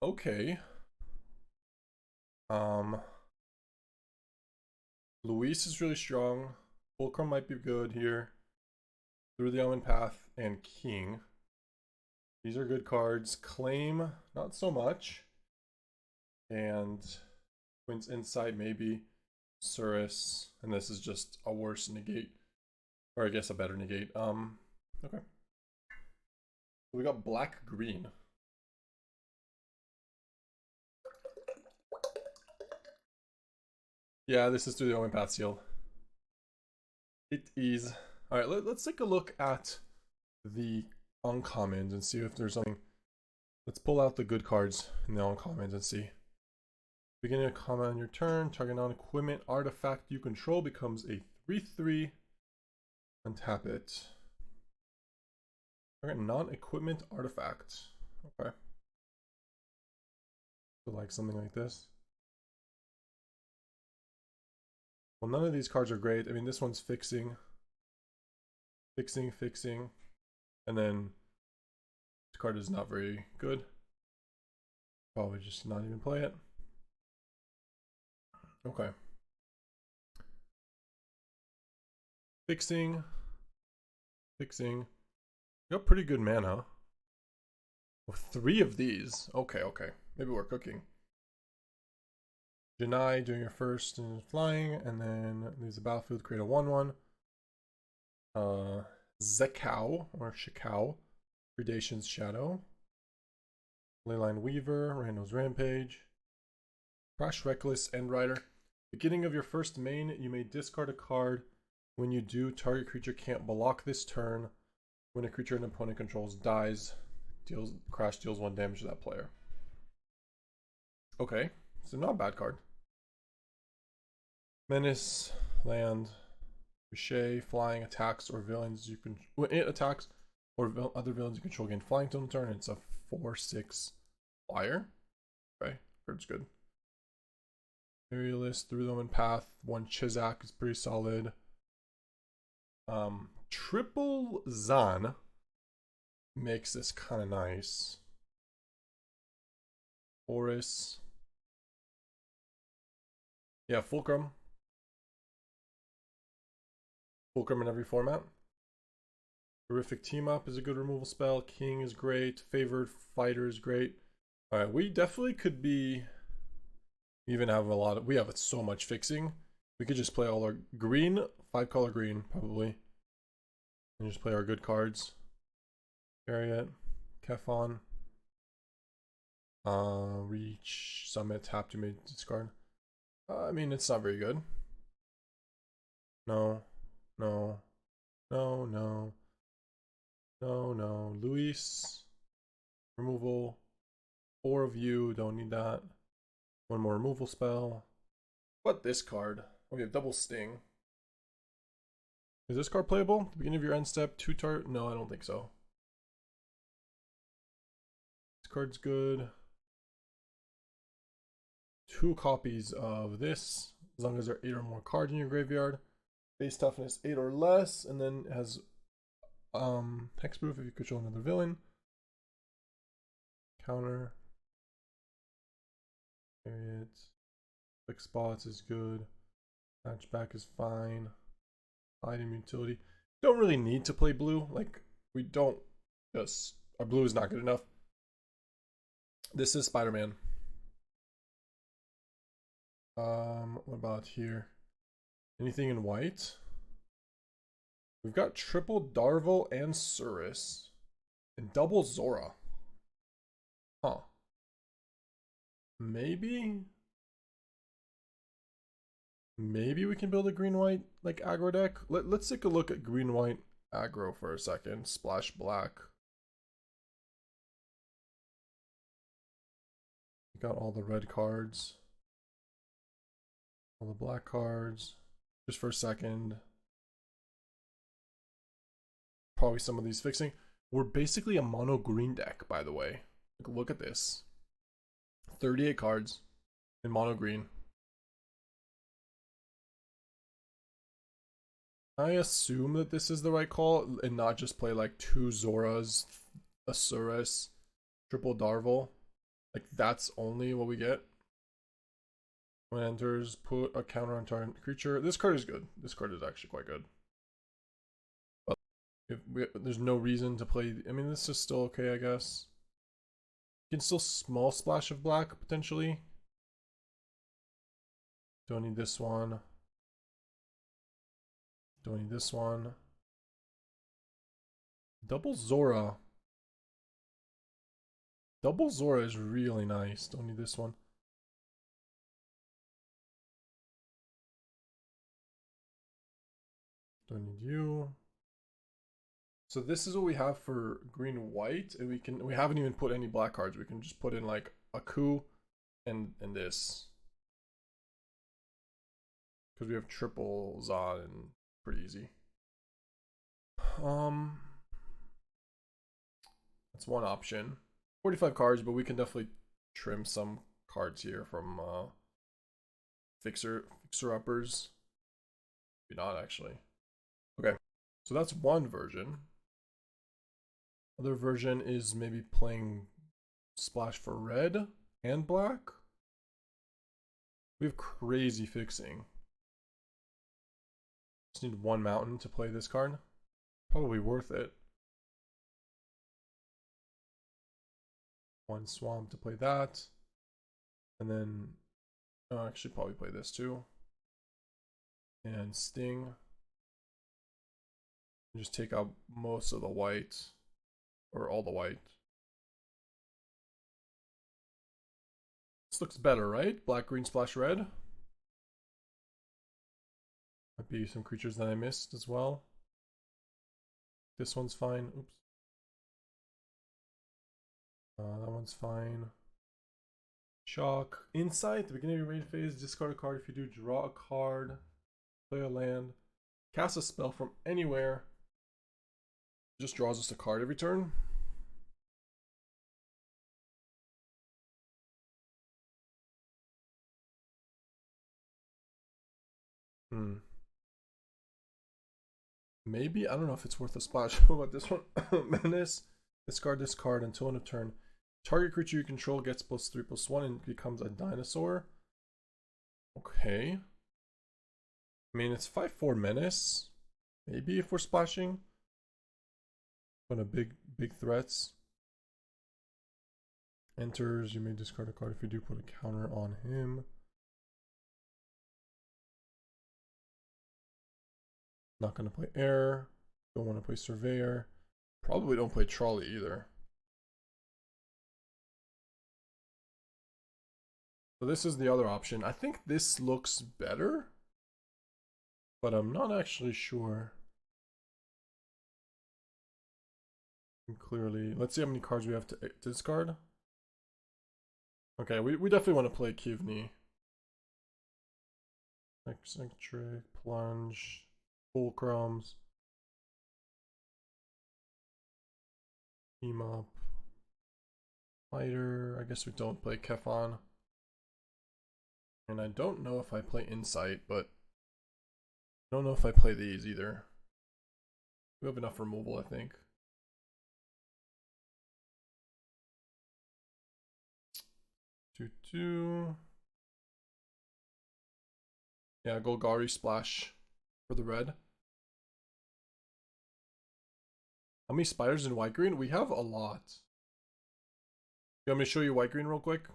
Okay. Um, Luis is really strong. Fulcrum might be good here. Through the Omenpath and King. These are good cards. Claim, not so much. And Quint's Insight, maybe. Surus. And this is just a worse negate. Or I guess a better negate. Okay. We got black green. Yeah, this is through the Omenpath seal. It is. Alright, let's take a look at the uncommons and see if there's something. Let's pull out the good cards in the uncommons and see. Beginning a comment on your turn, target non-equipment artifact you control becomes a 3/3. Untap it. Target non-equipment artifact. Okay. So like something like this. Well, none of these cards are great. I mean, this one's fixing. Fixing. And then this card is not very good. Probably just not even play it. Okay. Fixing. You got pretty good mana. Oh, 3 of these. Okay. Maybe we're cooking. Deny doing your first and flying, and then leaves the battlefield, create a 1/1. Xecau or Xecau. Predation's Shadow. Leyline Weaver, Rando's Rampage. Crash Reckless Endrider. Beginning of your first main, you may discard a card. When you do, target creature can't block this turn. When a creature an opponent controls dies, Crash deals 1 damage to that player. Okay, so not a bad card. Menace, land, Rishei, flying attacks or villains you can. When it attacks or other villains you control gain flying till turn. It's a 4/6 flyer. Okay, card's good. Perilous, Through the Omenpath, 1 Chizak is pretty solid. Triple Zan makes this kind of nice. Orris. Yeah, Fulcrum. Fulcrum in every format. Terrific Team Up is a good removal spell. King is great. Favored Fighter is great. Alright, we definitely could be. We even have a lot of. We have so much fixing. We could just play all our green, 5-color green, probably. And just play our good cards. Chariot, Kefon. Reach, Summit, tap to make discard. I mean, it's not very good. No. Luis. Removal. 4 of you, don't need that. 1 more removal spell. What this card? Oh, we have double sting. Is this card playable? At the beginning of your end step, 2 target? No, I don't think so. This card's good. 2 copies of this, as long as there are 8 or more cards in your graveyard. Base toughness 8 or less, and then it has hexproof if you control another villain. Counter. Chariots. Quick spots is good. Hatchback is fine. Item utility. Don't really need to play blue. Like, we don't just. Our blue is not good enough. This is Spider-Man. What about here? Anything in white? We've got triple Darvel and Surus. And double Zora. Huh. Maybe we can build a green-white like aggro deck. Let's take a look at green-white aggro for a second. Splash black. We got all the red cards. All the black cards. Just for a second. Probably some of these fixing. We're basically a mono green deck, by the way. Like, look at this. 38 cards in mono green. I assume that this is the right call and not just play like 2 Zoras, a Surus, triple Darvel. Like that's only what we get. When it enters, put a counter on target creature. This card is good. This card is actually quite good. But there's no reason to play. I mean, this is still okay, I guess. You can still small splash of black potentially. Don't need this one. Don't need this one. Double Zora. Double Zora is really nice. Don't need this one. Don't need you. So this is what we have for green white, and we haven't even put any black cards. We can just put in like a coup and this. Because we have triple Zod and pretty easy. That's one option. 45 cards, but we can definitely trim some cards here from fixer uppers. Maybe not actually. Okay, so that's one version. Other version is maybe playing splash for red and black. We have crazy fixing. Just need one mountain to play this card. Probably worth it. One swamp to play that. And then I'll actually probably play this too. And Sting. And just take out most of the white. Or all the white. This looks better, right? Black, green, splash, red. Might be some creatures that I missed as well. This one's fine. Oops. That one's fine. Shock. Insight. At the beginning of your main phase, discard a card. If you do, draw a card. Play a land. Cast a spell from anywhere. Just draws us a card every turn. Maybe. I don't know if it's worth a splash. What about this one? Menace. Discard this card until end of turn. Target creature you control gets +3/+1 and becomes a dinosaur. Okay. I mean, it's 5/4 Menace. Maybe if we're splashing. But a big threats. Enters. You may discard a card if you do put a counter on him. Not going to play Air. Don't want to play Surveyor. Probably don't play Trolley either. So this is the other option. I think this looks better. But I'm not actually sure. Clearly. Let's see how many cards we have to discard. Okay, we definitely want to play Kivni. Eccentric, Plunge, Fulcrums. Team up. Fighter. I guess we don't play Kefon. And I don't know if I play Insight, but I don't know if I play these either. We have enough removal, I think. Two. Yeah, Golgari splash for the red. How many spiders in white green? We have a lot. You want me to show you white green real quick?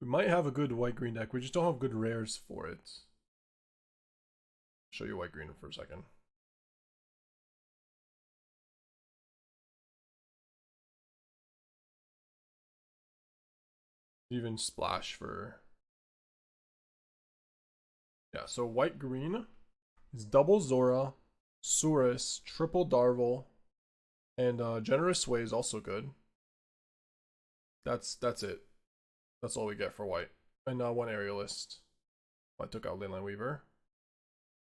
We might have a good white green deck. We just don't have good rares for it. Show you white green for a second. Even splash for... Yeah, so white green is double Zora, Surus, triple Darvel, and Generous Sway is also good. That's it. That's all we get for white. And one Aerialist. I took out Leyline Weaver.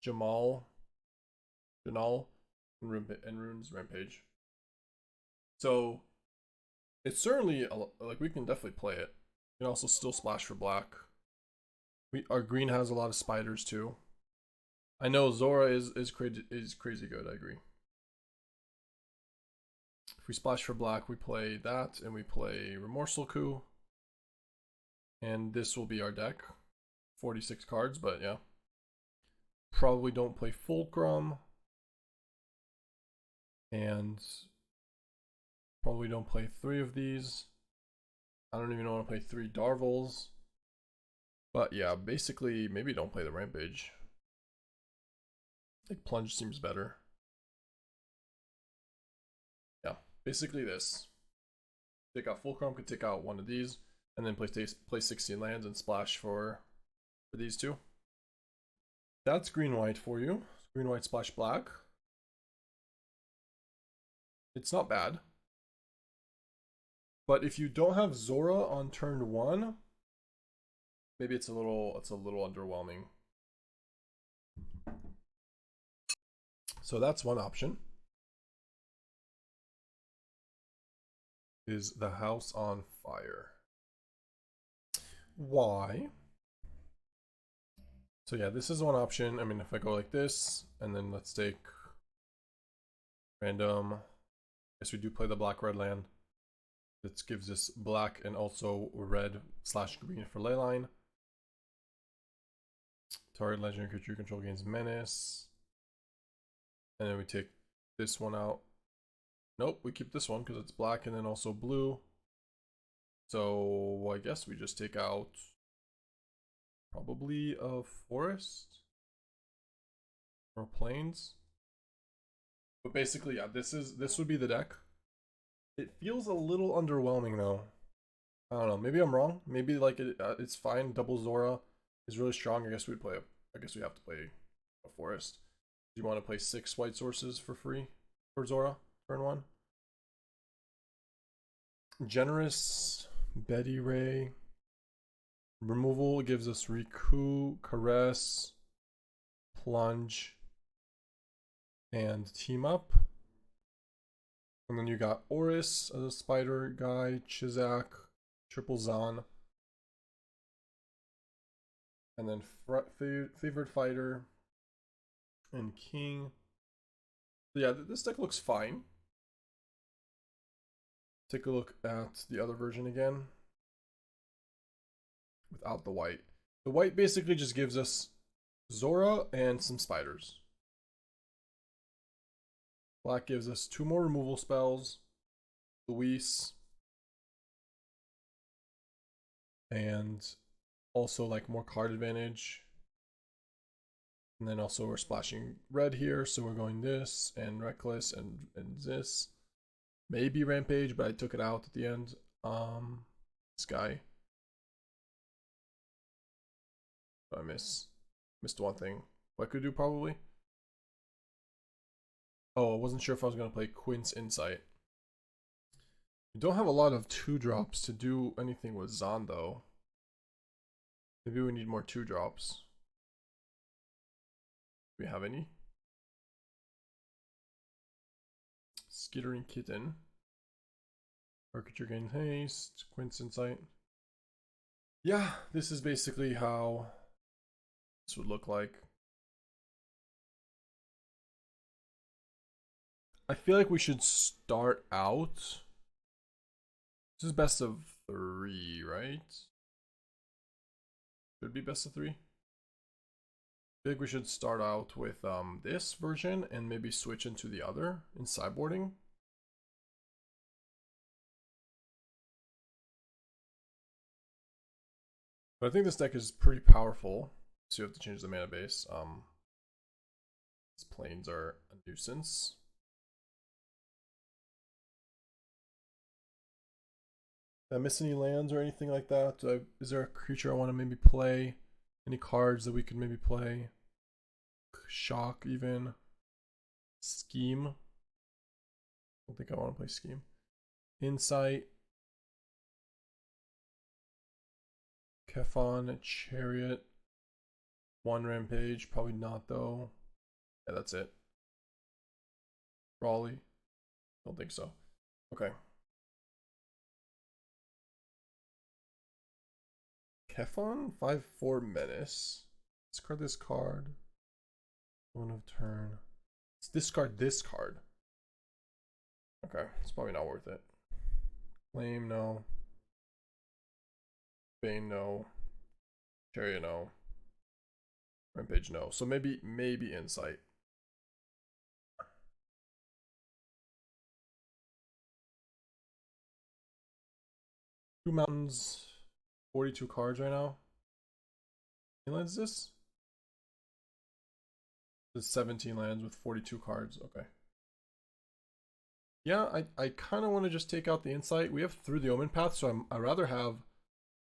Janal, and Rune's Rampage. So it's certainly like we can definitely play it. We can also still splash for black. Our green has a lot of spiders too. I know Zora is crazy good. I agree. If we splash for black, we play that, and we play Remorseless Coup. And this will be our deck. 46 cards, but yeah. Probably don't play Fulcrum. And probably don't play 3 of these. I don't even want to play 3 Darvels. But yeah, basically, maybe don't play the Rampage. I think Plunge seems better. Yeah, basically this. Take out Fulcrum, could take out one of these, and then play 16 lands and splash for these two. That's green-white for you. Green-white splash black. It's not bad. But if you don't have Zora on turn 1, maybe it's a little underwhelming. So that's one option. Is the house on fire? Why? So yeah, this is one option. I mean, if I go like this, and then let's take random. I guess we do play the black-red land. This gives us black and also red/green for Leyline. Target legendary creature you control gains menace. And then we take this one out. Nope, we keep this one because it's black and then also blue. So I guess we just take out probably a forest or plains. But basically, yeah, this would be the deck. It feels a little underwhelming though. I don't know. Maybe I'm wrong. Maybe like it's fine. Double Zora is really strong. I guess we have to play a forest. Do you want to play 6 white sources for free for Zora turn 1? Generous Betty Ray. Removal gives us Riku, Caress, Plunge, and Team Up. And then you got Orris as a spider guy, Chizak, Triple Zon. And then Favored Fighter and King. So yeah, this deck looks fine. Take a look at the other version again. Without the white. The white basically just gives us Zora and some spiders. Black gives us 2 more removal spells. Luis. And also like more card advantage. And then also we're splashing red here, so we're going this and Reckless and this. Maybe Rampage, but I took it out at the end. This guy. I missed one thing. What I could do probably. Oh, I wasn't sure if I was gonna play Quint's Insight. We don't have a lot of 2-drops to do anything with Zon though. Maybe we need more 2-drops. Do we have any? Skittering Kitten. Architecture gain haste. Quint's Insight. Yeah, this is basically how this would look like. I feel like we should start out. This is best of 3, right? Should be best of 3. I think we should start out with this version and maybe switch into the other in sideboarding. But I think this deck is pretty powerful. So you have to change the mana base. These planes are a nuisance. Did I miss any lands or anything like that? Is there a creature I want to maybe play? Any cards that we could maybe play? Shock even. Scheme. I don't think I want to play Scheme. Insight. Kefon, Chariot. 1 Rampage, probably not though. Yeah, that's it. Raleigh. Don't think so. Okay. Kefon, 5/4 Menace. Discard this card. One of turn. Let's discard this card. Okay, it's probably not worth it. Flame, no. Bane, no. Chariot, no. Rampage, no. So maybe Insight. Two mountains, 42 cards right now. How many lands is this? This is 17 lands with 42 cards. Okay. Yeah, I kind of want to just take out the Insight. We have Through the Omenpath, so I'd rather have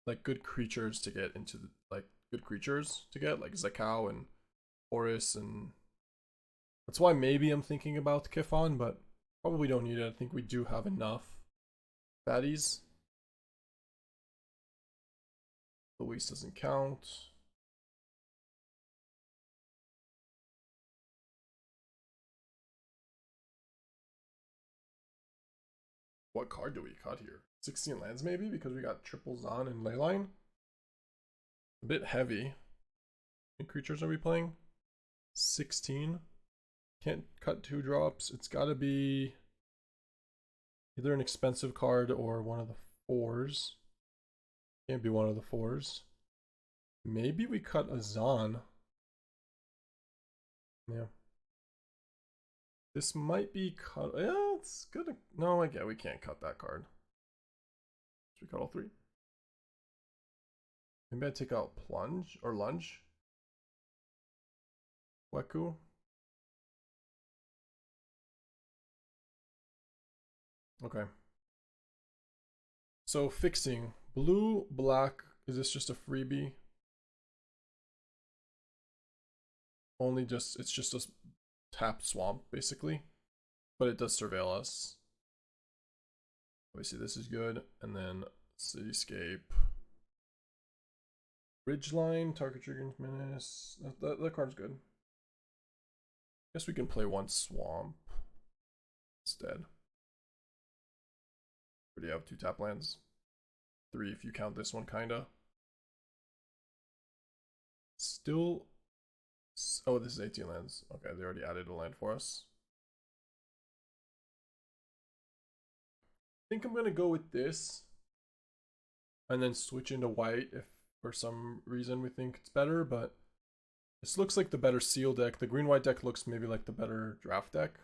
like good creatures to get into the, like good creatures to get like Xecau and Orris, and that's why maybe I'm thinking about Kifon, but probably don't need it. I think we do have enough baddies. Luis doesn't count. What card do we cut here? 16 lands maybe, because we got triple Zon and Leyline. A bit heavy. How many creatures are we playing? 16. Can't cut 2 drops. It's gotta be either an expensive card or one of the 4s. Can't be one of the 4s. Maybe we cut a Zon. Yeah. This might be cut. Yeah, it's good. No, I get we can't cut that card. Should we cut all 3? Maybe I take out Plunge or Lunge. Weku. Okay. So fixing blue, black. Is this just a freebie? Only just, it's just a tap swamp basically, but it does surveil us. Obviously this is good, and then Cityscape. Ridgeline, target triggers menace. That card's good. Guess we can play 1 swamp instead. Already have 2 tap lands. 3 if you count this one, kinda. Still. Oh, this is 18 lands. Okay, they already added a land for us. I think I'm gonna go with this and then switch into white if for some reason we think it's better, but this looks like the better seal deck. The green-white deck looks maybe like the better draft deck.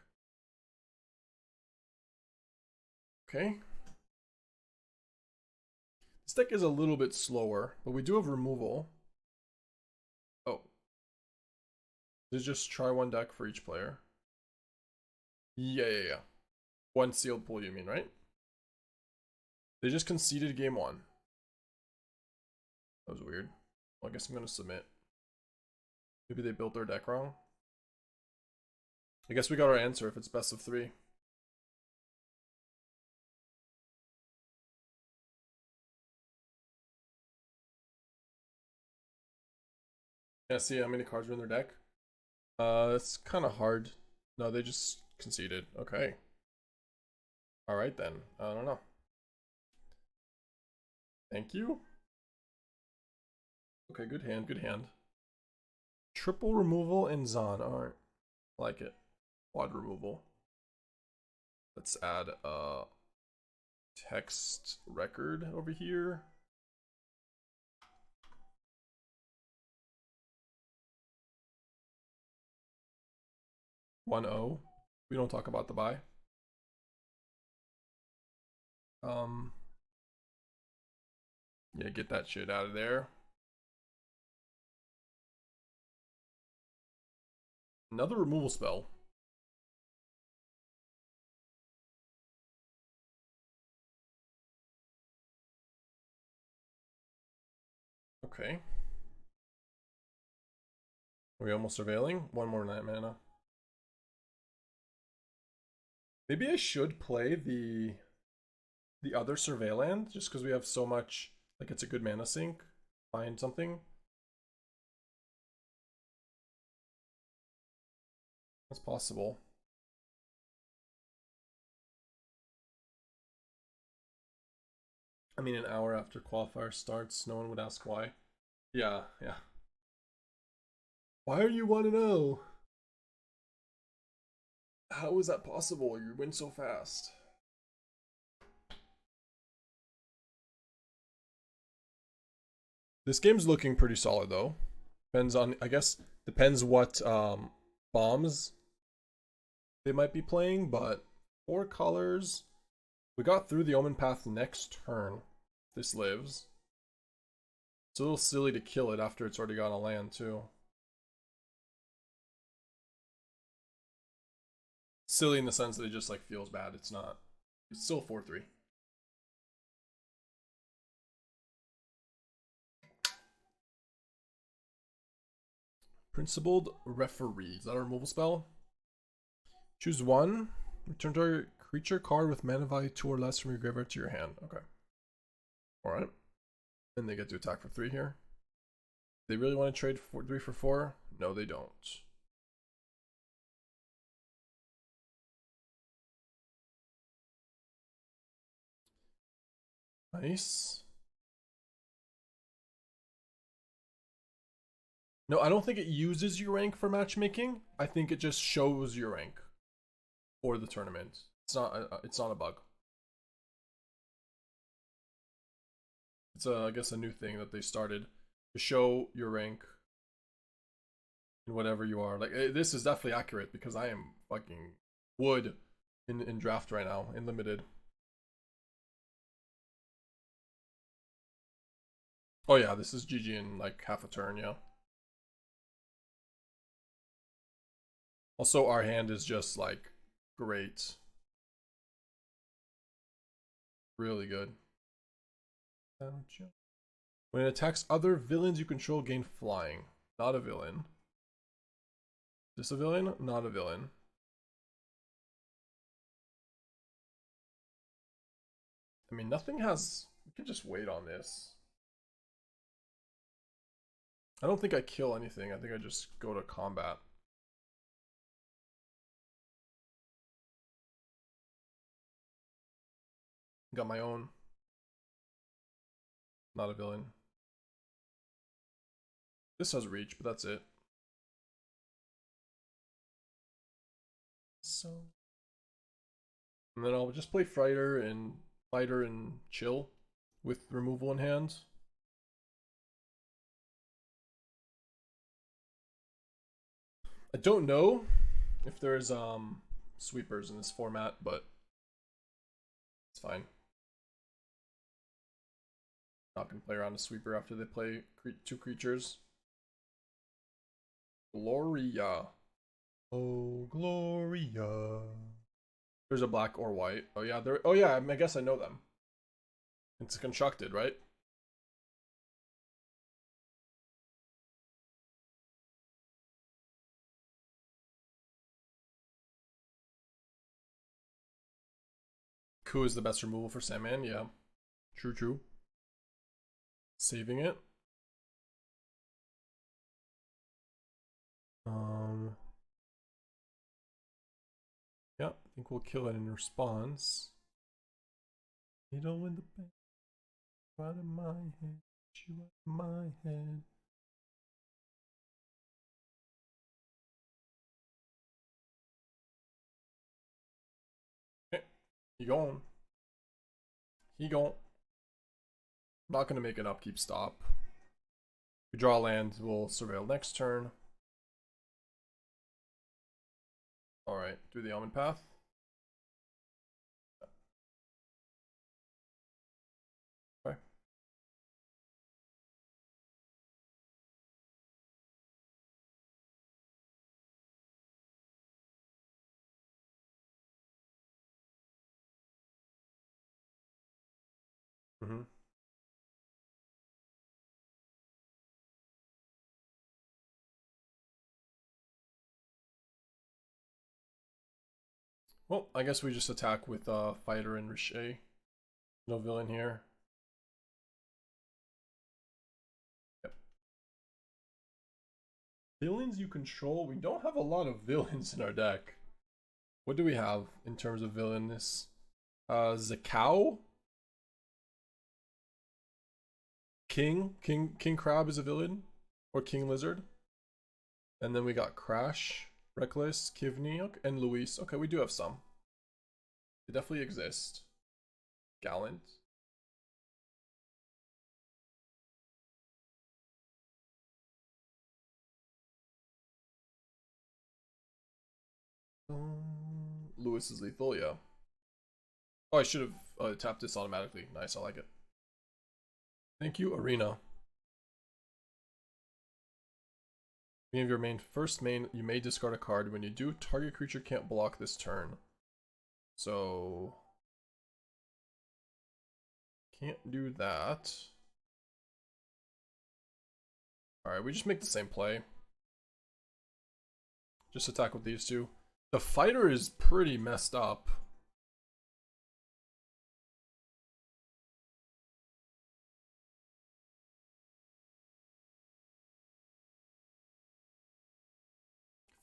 Okay. This deck is a little bit slower, but we do have removal. Oh. Just try 1 deck for each player. Yeah. 1 sealed pool, you mean, right? They just conceded game 1. That was weird. Well, I guess I'm gonna submit. Maybe they built their deck wrong. I guess we got our answer if it's best of 3. Yeah, see how many cards are in their deck? It's kind of hard. No, they just conceded. Okay. Alright then. I don't know. Thank you. Okay, good hand, good hand. Triple removal and Zon. Alright. Like it. Quad removal. Let's add a text record over here. One O. We don't talk about the buy. Yeah, get that shit out of there. Another removal spell. Okay. Are we almost surveilling? 1 more night mana. Maybe I should play the other surveil land just because we have so much. Like, it's a good mana sink. Find something. That's possible. I mean, an hour after Qualifier starts, no one would ask why. Yeah. Why are you 1-0? How is that possible? You win so fast. This game's looking pretty solid though. Depends on, I guess, depends what bombs they might be playing, but 4 colors. We got through the Omenpath next turn. This lives. It's a little silly to kill it after it's already got a land too. Silly in the sense that it just like feels bad. It's not. It's still 4-3. Principled Referee. Is that a removal spell? Choose one. Return target creature card with mana value 2 or less from your graveyard to your hand. Okay. Alright. And they get to attack for 3 here. They really want to trade 3 for 4? No, they don't. Nice. No, I don't think it uses your rank for matchmaking. I think it just shows your rank for the tournament. It's not a bug. It's I guess a new thing that they started to show your rank in whatever you are. Like this is definitely accurate because I am fucking wood in draft right now in limited. Oh yeah, this is GG in like half a turn, yeah. Also, our hand is just like great. Really good. When it attacks other villains you control, gain flying. Not a villain. Is this a villain? Not a villain. I mean, nothing has... We can just wait on this. I don't think I kill anything. I think I just go to combat. Got my own. Not a villain. This has reach, but that's it. So... And then I'll just play fighter and chill with removal in hand. I don't know if there's sweepers in this format, but it's fine. Not gonna play around a sweeper after they play 2 creatures. Gloria. Oh, Gloria. There's a black or white. Oh yeah, there. Oh yeah, I guess I know them. It's constructed, right? Coup is the best removal for Sandman, yeah. True. Saving it. Yeah, I think we'll kill it in response. You don't win the bank. Right in my head. You out of my head. Okay, he gone. He gone. I'm not gonna make an upkeep stop. We draw land, we'll surveil next turn. Alright, through the Omenpath. Okay. Well, I guess we just attack with Fighter and Rishei. No villain here. Yep. Villains you control? We don't have a lot of villains in our deck. What do we have in terms of villainous? Xecau? King Crab is a villain. Or King Lizard. And then we got Crash, Reckless, Kivni, okay, and Luis. Okay, we do have some. They definitely exist. Gallant. Lewis is lethal, yeah. Oh, I should have tapped this automatically. Nice, I like it. Thank you, Arena. Beginning of your first main, you may discard a card. When you do, target creature can't block this turn. So can't do that. Alright, we just make the same play. Just attack with these two. The fighter is pretty messed up.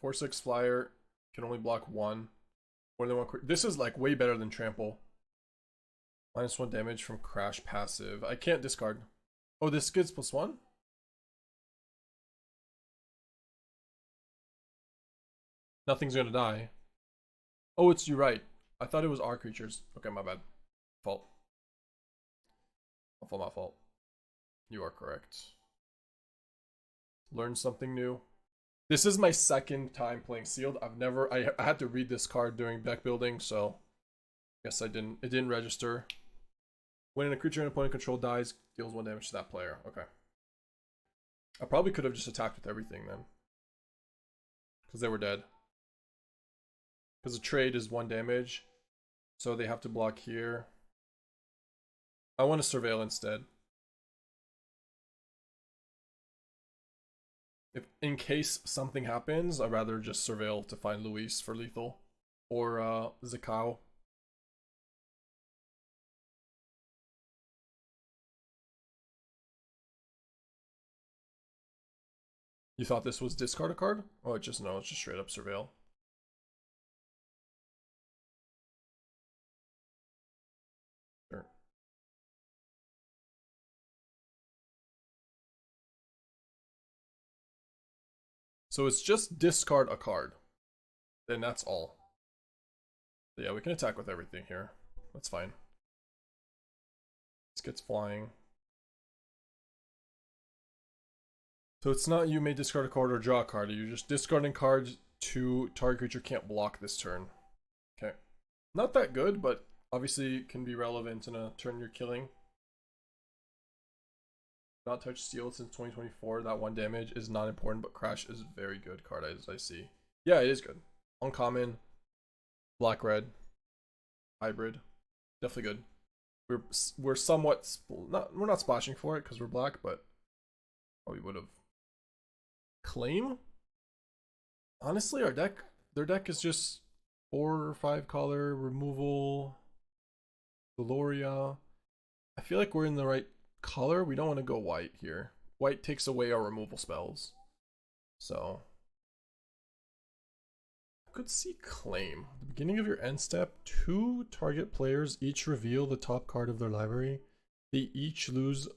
Four 6 flyer can only block one. More than one. This is like way better than trample. -1 damage from crash passive. I can't discard. Oh, this gets +1? Nothing's gonna die. Oh, it's you right. I thought it was our creatures. Okay, my bad. Fault. My fault. You are correct. Learn something new. This is my second time playing sealed. I had to read this card during deck building, so I guess it didn't register. When a creature an opponent control dies, deals 1 damage to that player. Okay. I probably could have just attacked with everything then. Because they were dead. Because the trade is 1 damage. So they have to block here. I want to surveil instead. If in case something happens, I'd rather just surveil to find Luis for lethal. Or Xecau. You thought this was discard a card? Oh, it's just straight up surveil. Sure. So it's just discard a card. Then that's all. But yeah, we can attack with everything here. That's fine. This gets flying. So it's not you may discard a card or draw a card. You're just discarding cards to target creature can't block this turn. Okay. Not that good, but obviously can be relevant in a turn you're killing. Not touch steel since 2024. That 1 damage is not important, but crash is a very good card as I see. Yeah, it is good. Uncommon. Black red. Hybrid. Definitely good. We're somewhat we're not splashing for it because we're black, but probably would have. Claim? Honestly, their deck is just 4 or 5 color removal. Gloria. I feel like we're in the right color. We don't want to go white here. White takes away our removal spells. So I could see Claim. At the beginning of your end step, 2 target players each reveal the top card of their library. They each lose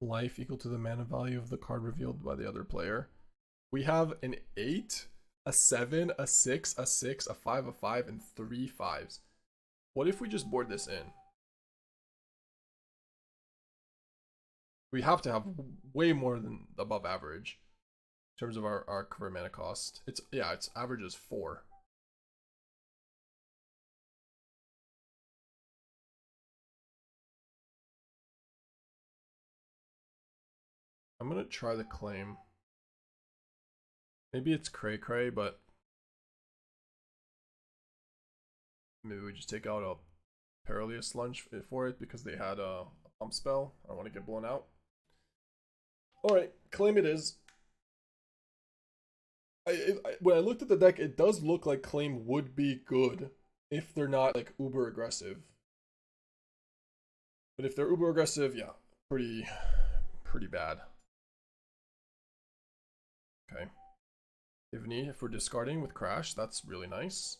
life equal to the mana value of the card revealed by the other player. We have an 8, a 7, a 6, a 6, a 5, a 5, and 3 5s. What if we just board this in? We have to have way more than above average in terms of our cover mana cost. Its average is 4. I'm gonna try the Claim. Maybe it's cray cray, but maybe we just take out a Perilous Lunge for it because they had a pump spell. I don't want to get blown out. Alright, Claim it is. When I looked at the deck, it does look like Claim would be good if they're not like uber aggressive. But if they're uber aggressive, yeah, pretty bad. Okay. Kivni, if we're discarding with Crash, that's really nice.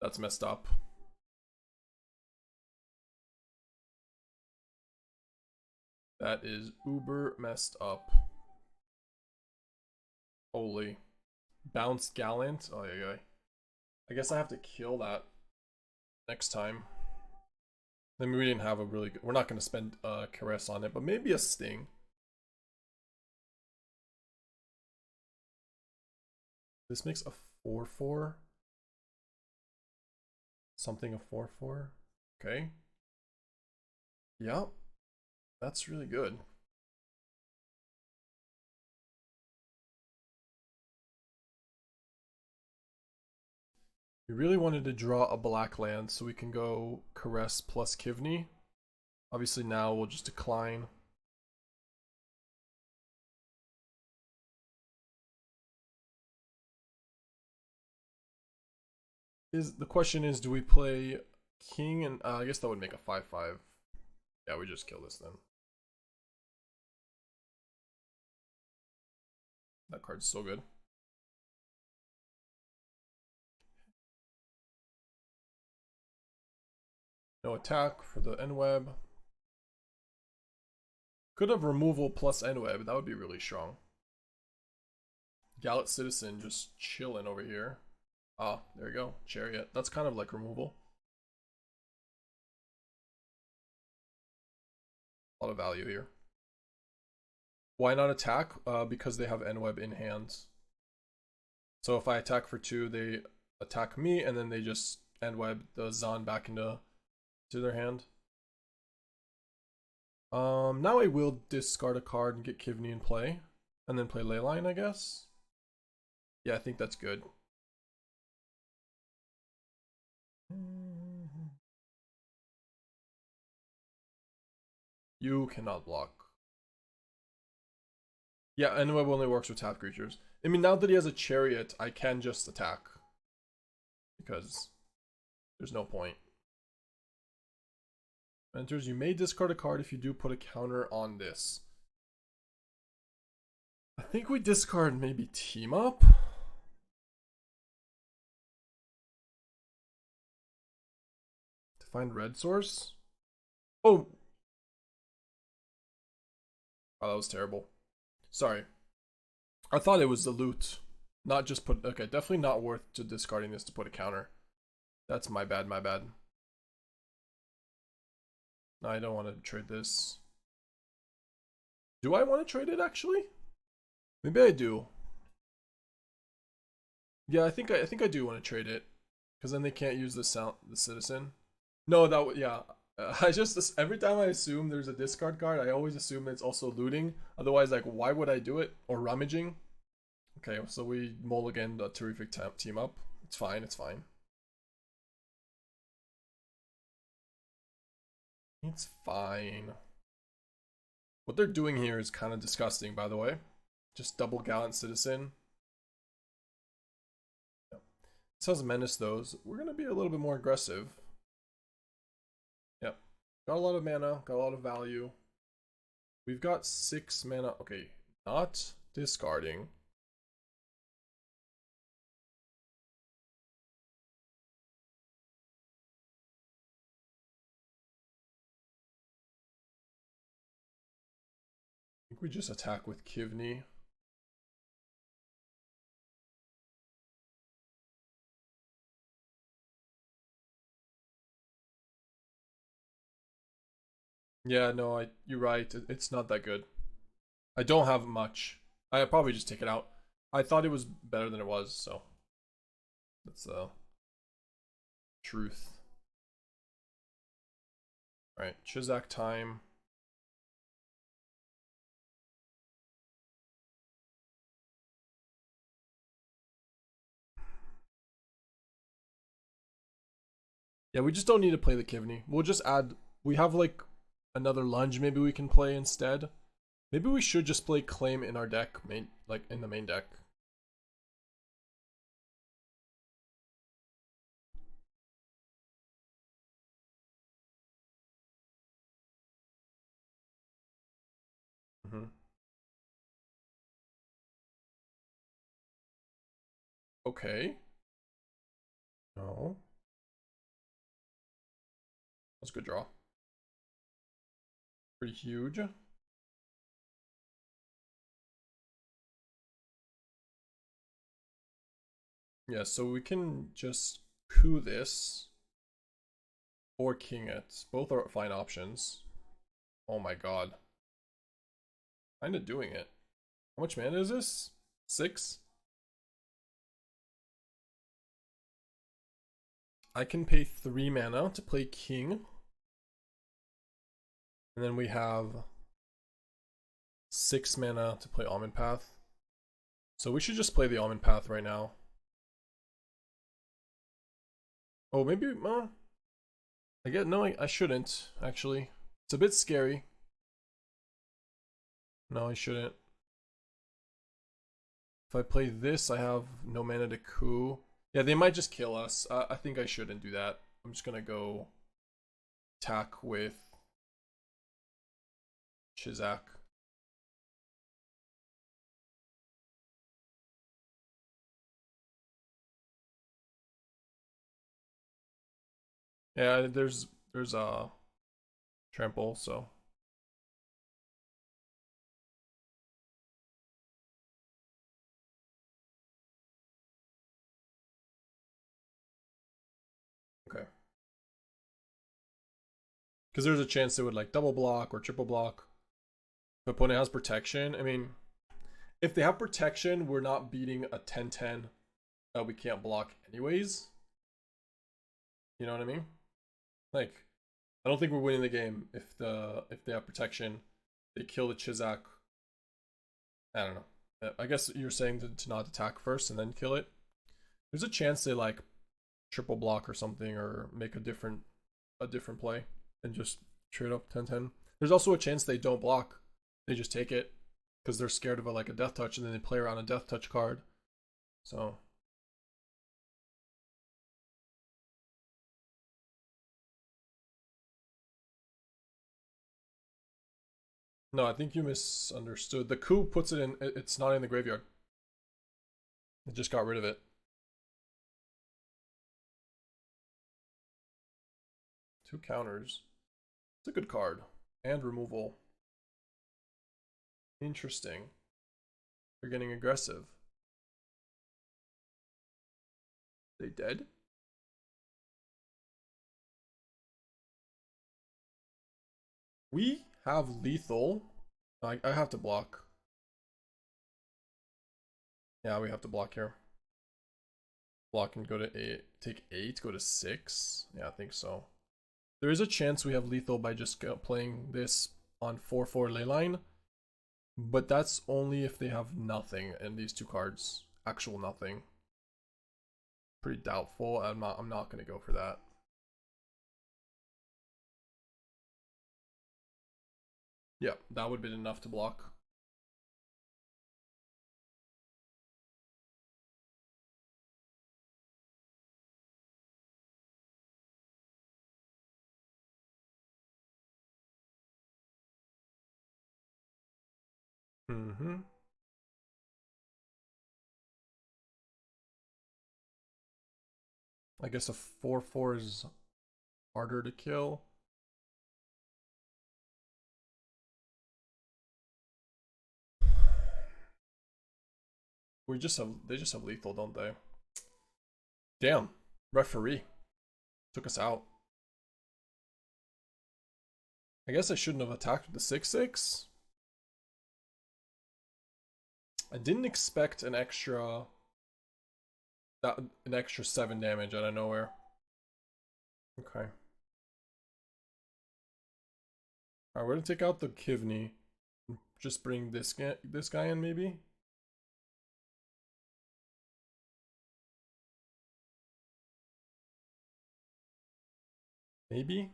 That's messed up. That is uber messed up. Holy. Bounce Gallant? Oh, yeah. I guess I have to kill that next time. Then we didn't have a really good... We're not going to spend Caress on it, but maybe a Sting. This makes a 4/4. Something a 4/4. Okay. Yep. That's really good. We really wanted to draw a black land so we can go Caress plus Kivni. Obviously now we'll just decline. The question is, do we play King and I guess that would make a 5/5. Yeah, we just kill this then. That card's so good. No attack for the N-Web. Could have removal plus N-Web. That would be really strong. Gallant Citizen just chilling over here. Ah, there you go. Chariot. That's kind of like removal. A lot of value here. Why not attack? Because they have N-Web in hands. So if I attack for 2, they attack me, and then they just N-Web the Zan back into their hand. Now I will discard a card and get Kivni in play, and then play Leyline, I guess. Yeah, I think that's good. You cannot block. Yeah, N-Web only works with tapped creatures. I mean, now that he has a Chariot, I can just attack. Because there's no point. Enters, you may discard a card if you do put a counter on this. I think we discard maybe Team Up. To find red source. Oh, that was terrible. Sorry. I thought it was the loot. Not just put... Okay, definitely not worth to discarding this to put a counter. That's my bad, my bad. No, I don't want to trade this. Do I want to trade it, actually? Maybe I do. Yeah, I think I do want to trade it. Because then they can't use the citizen. No, that would... Yeah. I just... Every time I assume there's a discard card, I always assume it's also looting. Otherwise, like, why would I do it? Or rummaging? Okay, so we mulligan the terrific team up. It's fine, it's fine. It's fine. What they're doing here is kind of disgusting, by the way. Just double Gallant Citizen. Yep. This has Menace, though. So we're going to be a little bit more aggressive. Yep. Got a lot of mana, got a lot of value. We've got 6 mana. Okay, not discarding. I think we just attack with Kivni. Yeah, no, you're right. It's not that good. I don't have much. I probably just take it out. I thought it was better than it was, so that's truth. All right, Chizak time. Yeah, we just don't need to play the Kivni. We'll just add. We have like another lunge. Maybe we can play instead. Maybe we should just play Claim in our deck, like in the main deck. Okay. No. That's a good draw. Pretty huge. Yeah, so we can just coup this or king it. Both are fine options. Oh my god. Kinda doing it. How much mana is this? 6? I can pay 3 mana to play king. And then we have 6 mana to play Omenpath. So we should just play the Omenpath right now. Oh, maybe, I get, no, I shouldn't, actually. It's a bit scary. No, I shouldn't. If I play this, I have no mana to coup. Yeah, they might just kill us. I think I shouldn't do that. I'm just gonna go attack with Chizak. Yeah, there's a trample, so okay. Because there's a chance they would like double block or triple block. If opponent has protection, I mean, if they have protection, we're not beating a 10-10 that we can't block anyways. You know what I mean? Like, I don't think we're winning the game if they have protection. They kill the Chizak. I don't know. I guess you're saying to not attack first and then kill it. There's a chance they like triple block or something or make a different play and just trade up 10-10. There's also a chance they don't block. They just take it because they're scared of a death touch and then they play around a death touch card. So no, I think you misunderstood. The coup puts it in, it's not in the graveyard. It just got rid of it. Two counters. It's a good card. And removal. Interesting. They're getting aggressive. They dead? We have lethal. I have to block. Yeah, we have to block here. Block and go to 8. Take 8, go to 6. Yeah, I think so. There is a chance we have lethal by just playing this on 4/4 Leyline. But that's only if they have nothing in these two cards. Actual nothing. Pretty doubtful. I'm not gonna go for that. Yeah, that would have been enough to block. Mm-hmm. I guess a 4/4 is harder to kill. They just have lethal, don't they? Damn. Referee. Took us out. I guess I shouldn't have attacked with the 6/6. I didn't expect an extra 7 damage out of nowhere. Okay. Alright, we're gonna take out the Kivni. Just bring this guy in, maybe? Maybe?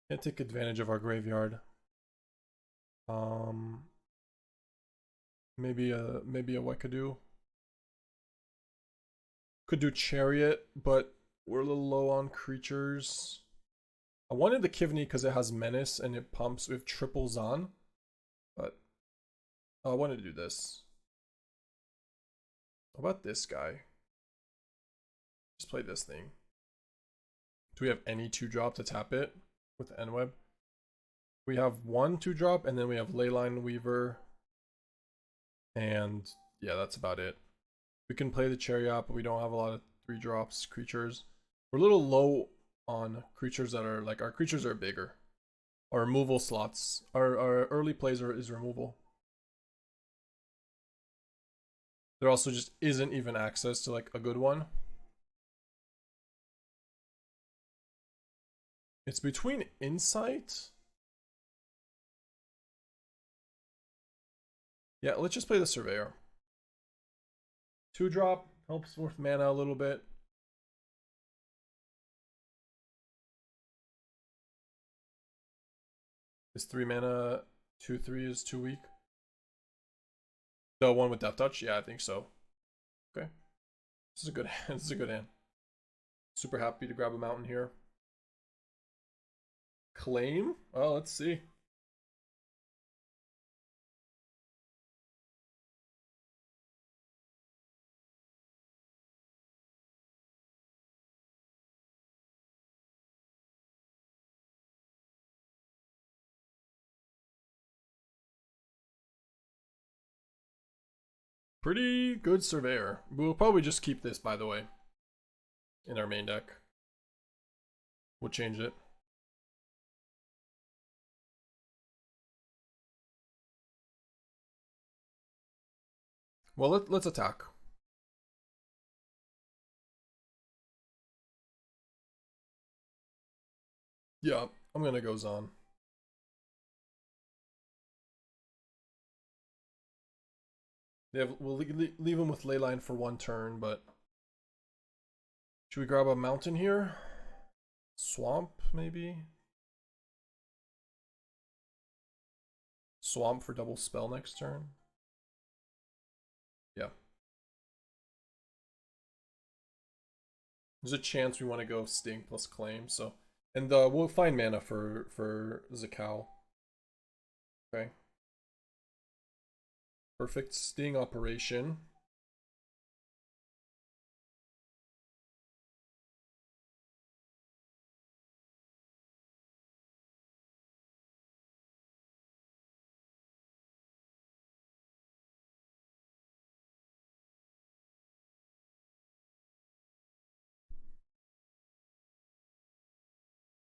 Can't take advantage of our graveyard. Maybe a Wekadu. Could do Chariot, but we're a little low on creatures. I wanted the Kivni because it has Menace and it pumps with triples on. But I wanted to do this. How about this guy? Just play this thing. Do we have any 2-drop to tap it with N-Web? We have 1 2-drop, and then we have Leyline Weaver. And yeah, that's about it. We can play the Chariot, but we don't have a lot of 3-drops creatures. We're a little low on creatures that are like, our creatures are bigger. Our removal slots, our early plays is removal. There also just isn't even access to like a good one. It's between Insight. Yeah, let's just play the Surveyor. 2-drop helps with mana a little bit. Is 3 mana 2/3 is too weak? The one with Death Touch? Yeah, I think so. Okay. This is a good hand. This is a good hand. Super happy to grab a mountain here. Claim? Oh, let's see. Pretty good Surveyor. We'll probably just keep this, by the way, in our main deck. We'll change it. Well, let's attack. Yeah, I'm gonna go Zon. We'll leave him with Leyline for 1 turn, but should we grab a mountain here? Swamp, maybe? Swamp for double spell next turn? Yeah. There's a chance we want to go Sting plus Claim, so... And we'll find mana for Xecau. Okay. Perfect Sting operation.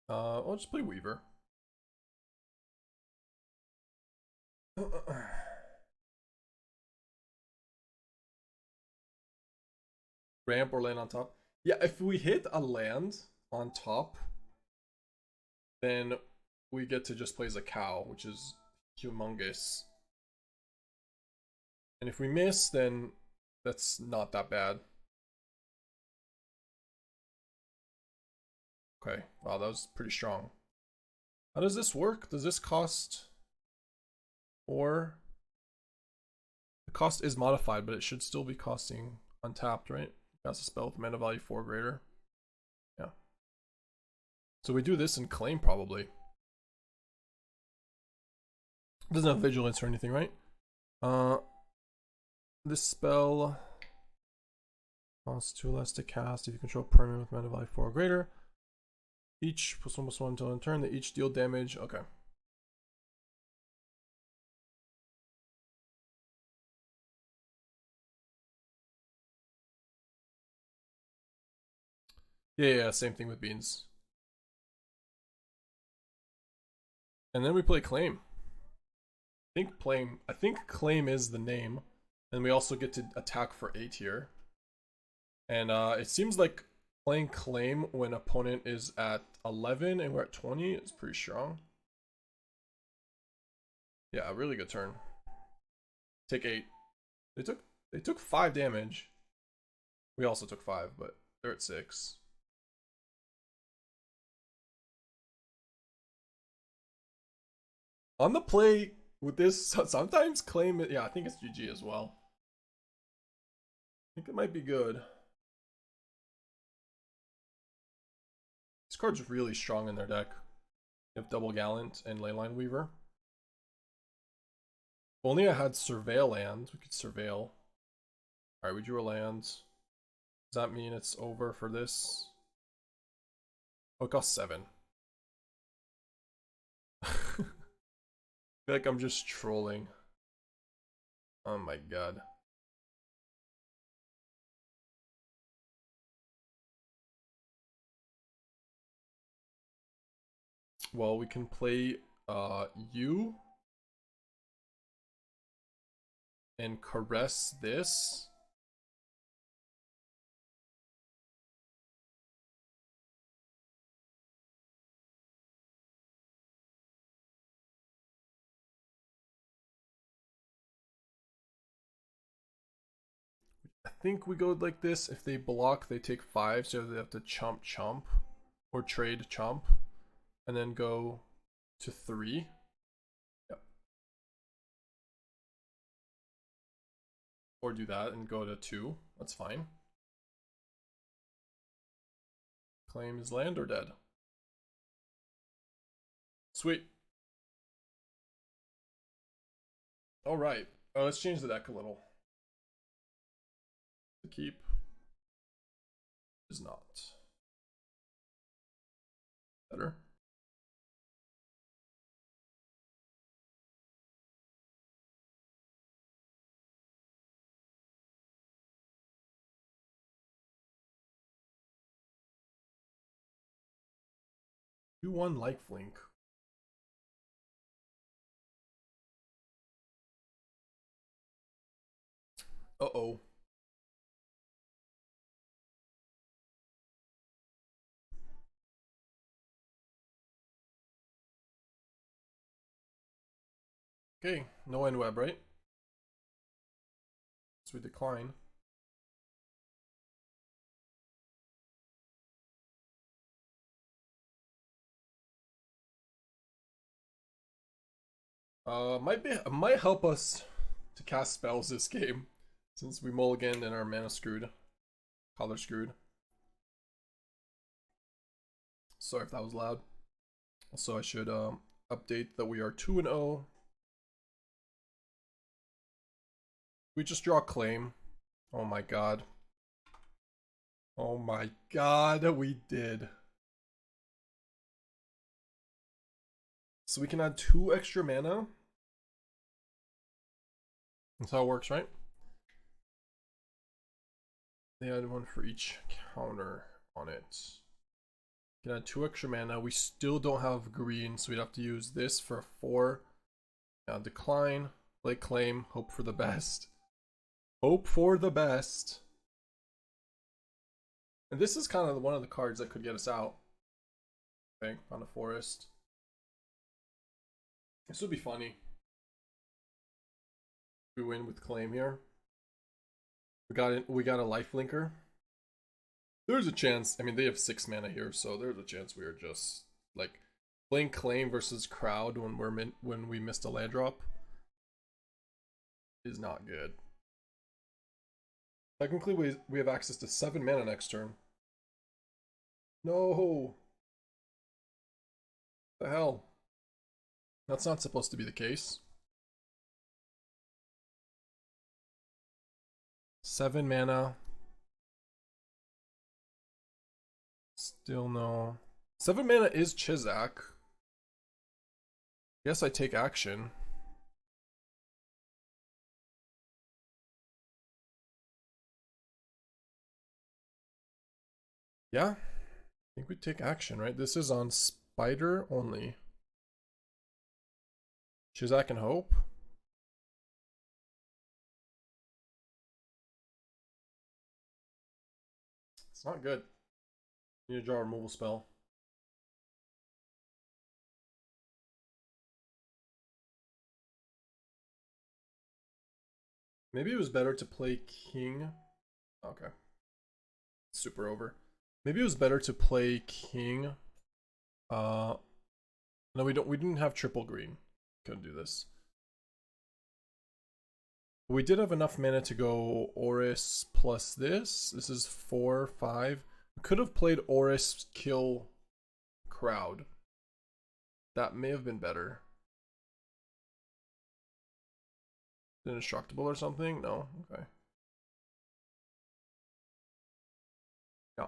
I'll just play Weaver. Ramp or land on top. Yeah, if we hit a land on top, then we get to just play Xecau, which is humongous. And if we miss, then that's not that bad. Okay, wow, that was pretty strong. How does this work? Does this cost... Or... The cost is modified, but it should still be costing untapped, right? Cast a spell with mana value 4 greater. Yeah. So we do this and claim, probably. Doesn't have vigilance or anything, right? This spell costs 2 less to cast if you control permanent with mana value 4 or greater. Each +1/+1 until end turn. They each deal damage. Okay. Yeah, same thing with beans. And then we play claim. I think claim is the name. And we also get to attack for 8 here. And it seems like playing claim when opponent is at 11 and we're at 20 is pretty strong. Yeah, a really good turn. Take 8. They took 5 damage. We also took 5, but they're at 6. On the play with this, sometimes claim it. Yeah, I think it's GG as well. I think it might be good. This card's really strong in their deck. They have Double Gallant and Leyline Weaver. If only I had Surveil land, we could Surveil. Alright, we drew a land. Does that mean it's over for this? Oh, it costs 7. I feel like I'm just trolling. Oh my god. Well, we can play you and caress this. I think we go like this. If they block, they take 5, so they have to chomp or trade chomp and then go to 3. Yep. Or do that and go to 2. That's fine. Claim is land or dead. Sweet. Alright. Let's change the deck a little. The keep is not better. Do 1 lifelink. Uh-oh. Okay, no end web, right? So we decline. Might help us to cast spells this game, since we mulliganed and our mana screwed. Color screwed. Sorry if that was loud. Also, I should update that we are 2-0. We just draw claim. Oh my god. Oh my god, we did. So we can add 2 extra mana. That's how it works, right? They add 1 for each counter on it. You can add 2 extra mana. We still don't have green, so we'd have to use this for a 4. Now decline, play claim, hope for the best. Hope for the best. And this is kind of one of the cards that could get us out. Okay, on a forest. This would be funny. We win with claim here. We got a lifelinker. There's a chance. I mean, they have 6 mana here, so there's a chance we are just like playing claim versus crowd when we missed a land drop is not good. Technically, we have access to 7 mana next turn. No. The hell? That's not supposed to be the case. 7 mana. Still no. 7 mana is Chizak. Guess I take action. Yeah. I think we take action, right? This is on Spider only. Chizak and Hope. It's not good. Need to draw a removal spell. Maybe it was better to play King. Okay. Super over. Maybe it was better to play King. No, we didn't have triple green. Couldn't do this. We did have enough mana to go Orris plus this. This is 4, 5. We could have played Orris kill crowd. That may have been better. Indestructible or something? No? Okay. Yeah.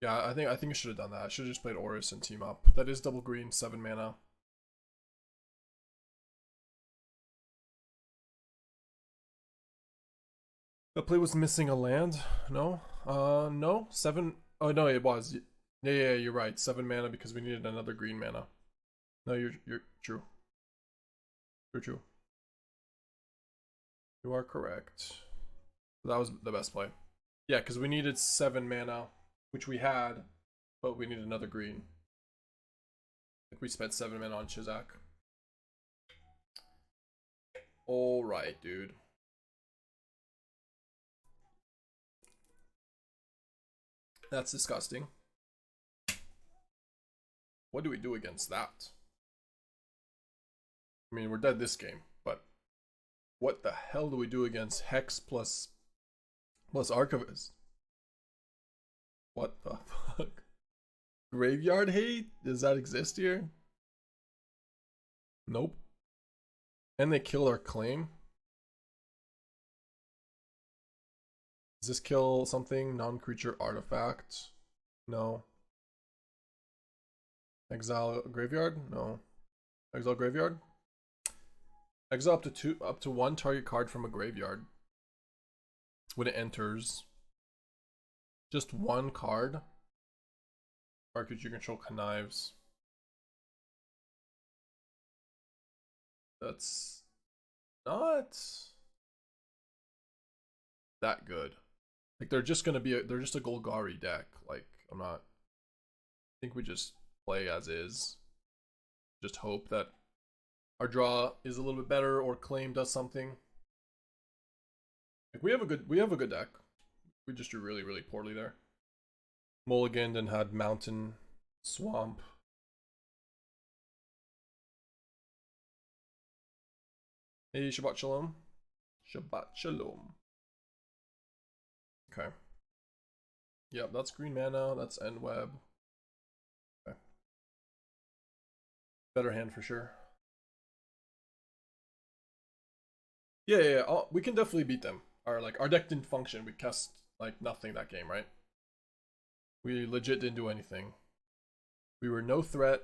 Yeah, I think I should have done that. I should have just played Orris and team up. That is double green, 7 mana. That play was missing a land. No, no, 7. Oh no, it was. Yeah, you're right. 7 mana because we needed another green mana. No, you're true. You're true. You are correct. That was the best play. Yeah, because we needed 7 mana, which we had, but we needed another green. I think we spent 7 mana on Chizak. Alright, dude. That's disgusting. What do we do against that? I mean, we're dead this game, but what the hell do we do against Hex plus Archivist? What the fuck? Graveyard hate? Does that exist here? Nope. And they kill our claim? Does this kill something? Non-creature artifact? No. Exile graveyard? No. Exile graveyard? Exile up to 1 target card from a graveyard. When it enters. Just 1 card. Or could you control connives? That's not that good. Like they're just gonna be they're just a Golgari deck. Like I'm not. I think we just play as is. Just hope that our draw is a little bit better or claim does something. Like we have a good deck. We just do really poorly there. Mulliganed and had Mountain Swamp. Hey, Shabbat Shalom. Shabbat Shalom. Okay. Yep, that's green mana. That's End Web. Okay. Better hand for sure. Yeah. We can definitely beat them. Our deck didn't function. We cast like nothing that game, right? We legit didn't do anything. We were no threat.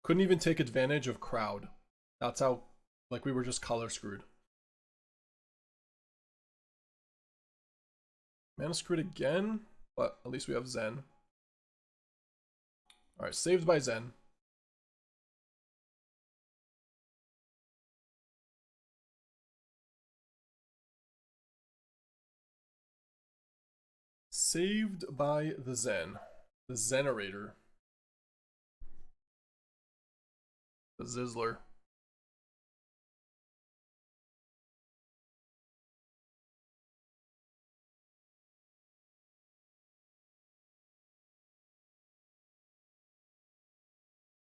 Couldn't even take advantage of crowd. That's how, like, we were just color screwed. Mana screwed again, but at least we have Zen. Alright, saved by Zen. Saved by the Zen. The Zenerator. The Zizzler.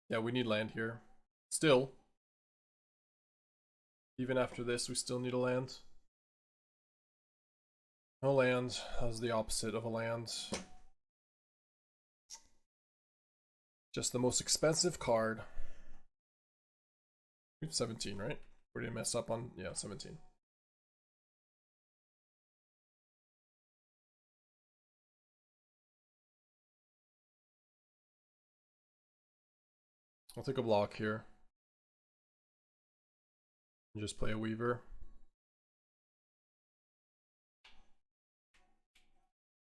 Yeah, we need land here. Still. Even after this, we still need a land. No land. That was the opposite of a land. Just the most expensive card. We have 17, right? We're gonna mess up on, yeah, 17. I'll take a block here. And just play a Weaver.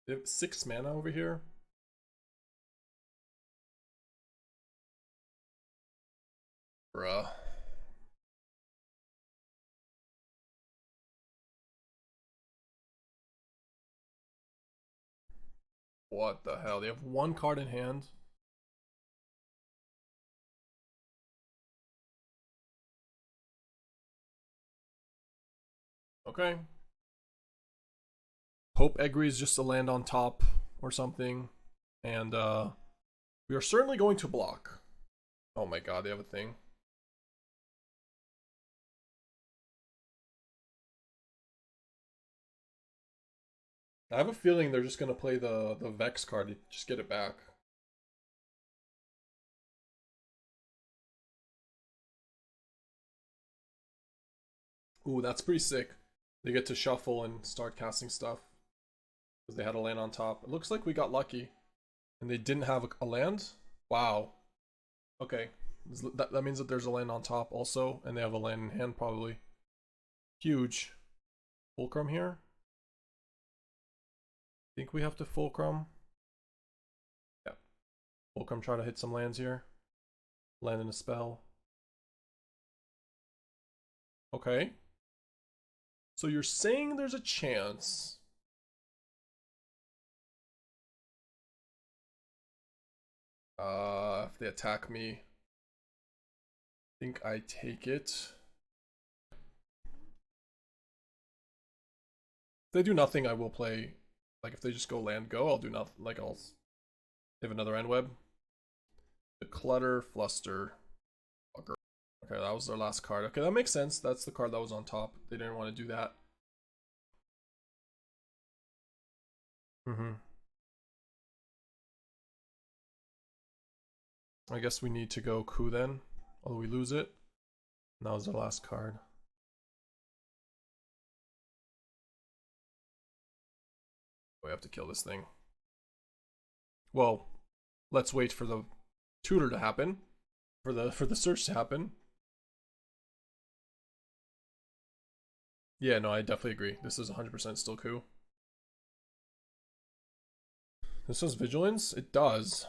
They have 6 mana over here. Bruh. What the hell? They have 1 card in hand. Okay. Hope agrees just to land on top or something. And we are certainly going to block. Oh my god, they have a thing. I have a feeling they're just gonna play the Vex card to just get it back. Ooh, that's pretty sick. They get to shuffle and start casting stuff. Because they had a land on top. It looks like we got lucky. And they didn't have a land? Wow. Okay. That means that there's a land on top also, and they have a land in hand probably. Huge. Fulcrum here? Think we have to Fulcrum? Yeah. Fulcrum try to hit some lands here. Land in a spell. Okay. So you're saying there's a chance. If they attack me, I think I take it. If they do nothing, I will play. Like if they just go land go, I'll do nothing. Like I'll have another end web. The Clutter Fluster. Okay, that was their last card. Okay, that makes sense. That's the card that was on top. They didn't want to do that. I guess we need to go coup then. Although we lose it. And that was their last card. We have to kill this thing. Well, let's wait for the tutor to happen. For the search to happen. Yeah, no, I definitely agree. This is 100% still coup. This has vigilance? It does.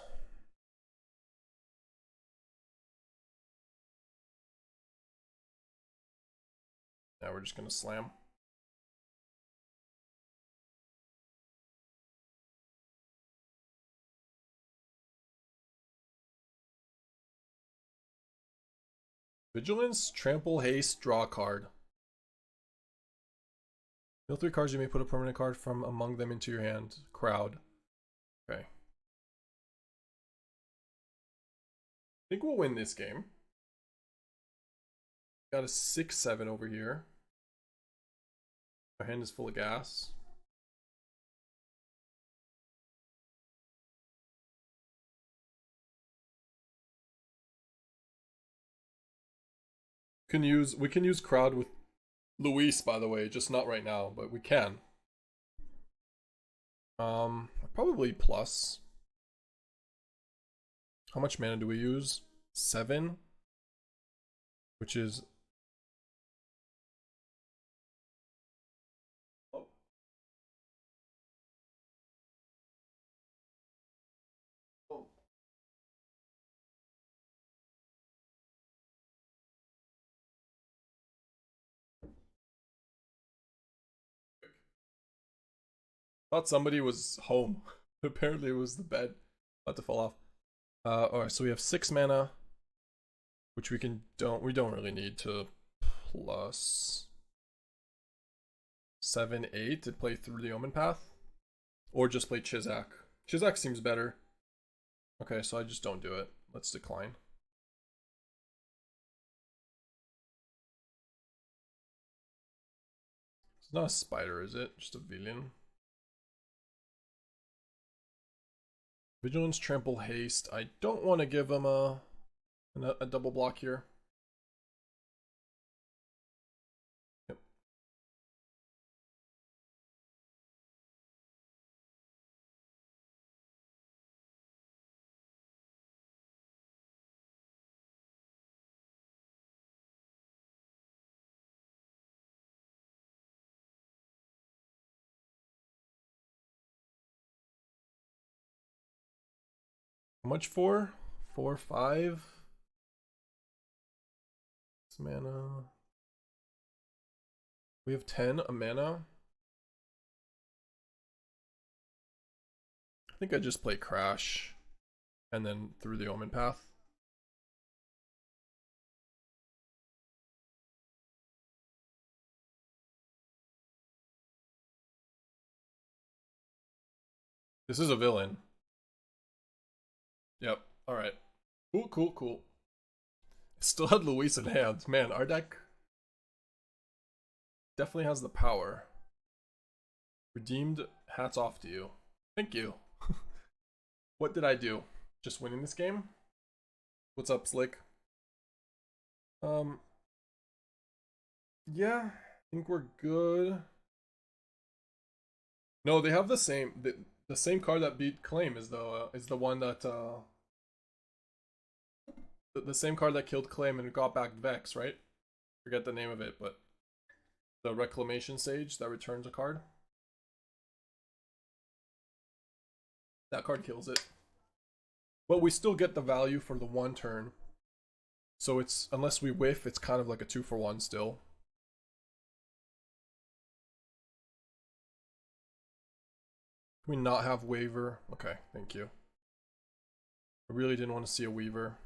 Now we're just gonna slam. Vigilance, trample, haste, draw a card. Deal 3 cards, you may put a permanent card from among them into your hand. Crowd. Okay. I think we'll win this game. Got a 6-7 over here. Our hand is full of gas. We can use crowd with Luis, by the way, just not right now, but we can. Probably plus. How much mana do we use? 7, which is thought somebody was home. Apparently it was the bed about to fall off. Alright, so we have 6 mana, which we don't really need to plus 7, 8 to play Through the Omenpath. Or just play Chizak. Chizak seems better. Okay, so I just don't do it. Let's decline. It's not a spider, is it? Just a villain. Vigilance, trample, haste. I don't want to give him a double block here. Yep. How much for? 4, 5. 6 mana. We have 10 a mana. I think I just play Crash and then Through the Omenpath. This is a villain. Yep. Alright. Cool, cool, cool. Still had Luis in hand. Man, our deck definitely has the power. Redeemed, hats off to you. Thank you. What did I do? Just winning this game? What's up, Slick? Yeah, I think we're good. No, they have the same. The same card that beat Claim is the one that the same card that killed Claim and got back Vex, right? Forget the name of it, but the Reclamation Sage that returns a card. That card kills it. But we still get the value for the 1 turn. So it's, unless we whiff, it's kind of like a 2-for-1 still. Can we not have Weaver? Okay, thank you. I really didn't want to see a Weaver.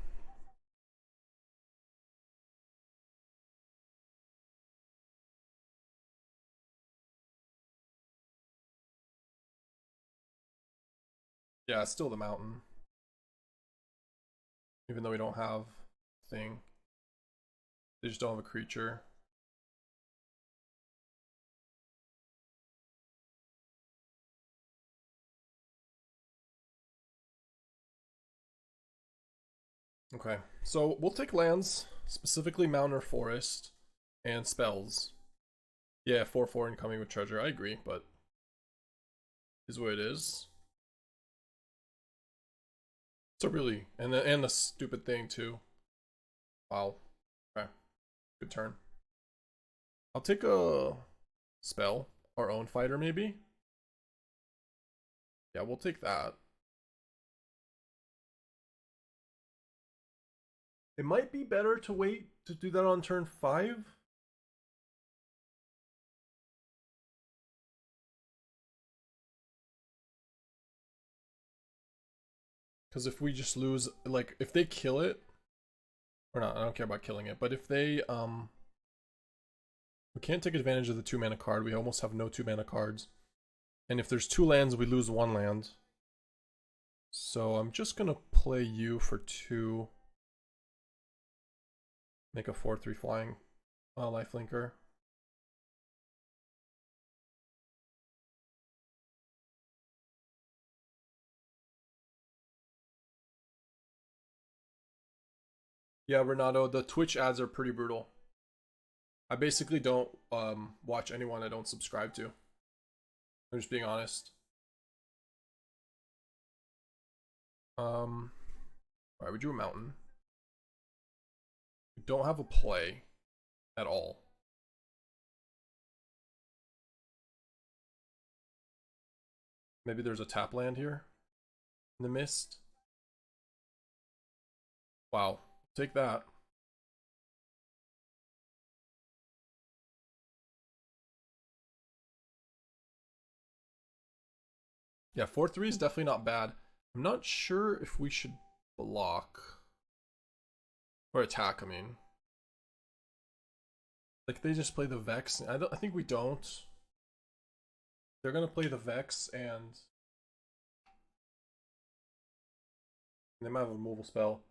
Yeah, it's still the mountain. Even though we don't have a thing. They just don't have a creature. Okay, so we'll take lands, specifically Mountain or Forest, and spells. Yeah, 4/4 incoming with treasure, I agree, but is what it is. So really, and the stupid thing too. Wow. Okay, good turn. I'll take a spell, our own fighter maybe. Yeah, we'll take that. It might be better to wait to do that on turn 5. Because if we just lose, like, if they kill it, or not, I don't care about killing it, but if they, we can't take advantage of the 2-mana card, we almost have no 2-mana cards. And if there's 2 lands, we lose 1 land. So I'm just gonna play you for 2. Make a 4/3 flying lifelinker. Yeah, Renato, the Twitch ads are pretty brutal. I basically don't watch anyone I don't subscribe to. I'm just being honest. Alright, we drew a mountain. We don't have a play at all. Maybe there's a tap land here in the mist. Wow, take that. Yeah, 4/3 is definitely not bad. I'm not sure if we should block or attack. I mean, like they just play the Vex. I think we don't. They're gonna play the Vex and they might have a removal spell.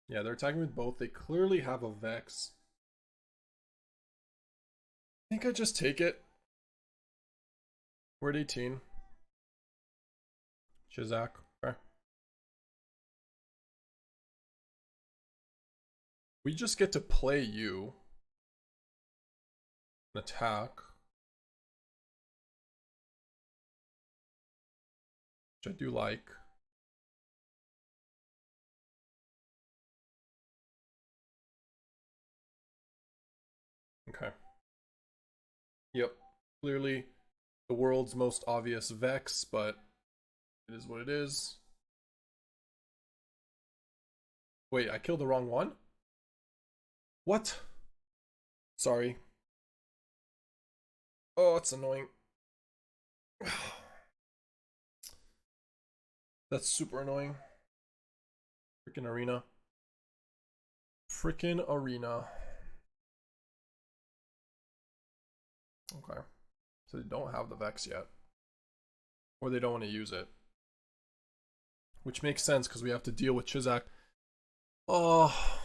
Yeah, they're attacking with both. They clearly have a Vex. I think I just take it. We're at 18. Chizak. Okay. We just get to play you. An attack. Which I do like. Okay. Yep. Clearly the world's most obvious Vex, but it is what it is. Wait, I killed the wrong one? What? Sorry. Oh, it's annoying. That's super annoying. Freaking arena. Freaking arena. Okay. So they don't have the Vex yet. Or they don't want to use it. Which makes sense because we have to deal with Chizak. Oh,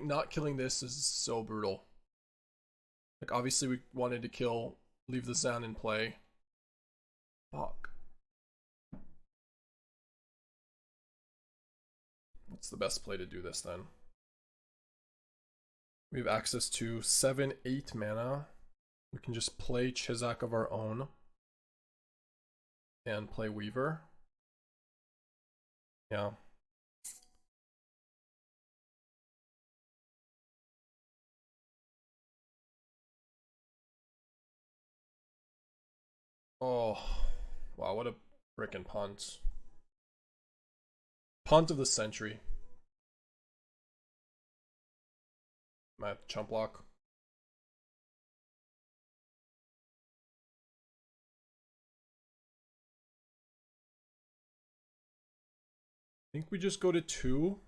not killing this is so brutal. Like obviously we wanted to leave the Zan in play. Fuck. What's the best play to do this then? We have access to 7/8 mana. We can just play Chizak of our own and play Weaver. Yeah. Oh, wow, what a frickin' punt. Punt of the century. Might have to chump block. I think we just go to 2.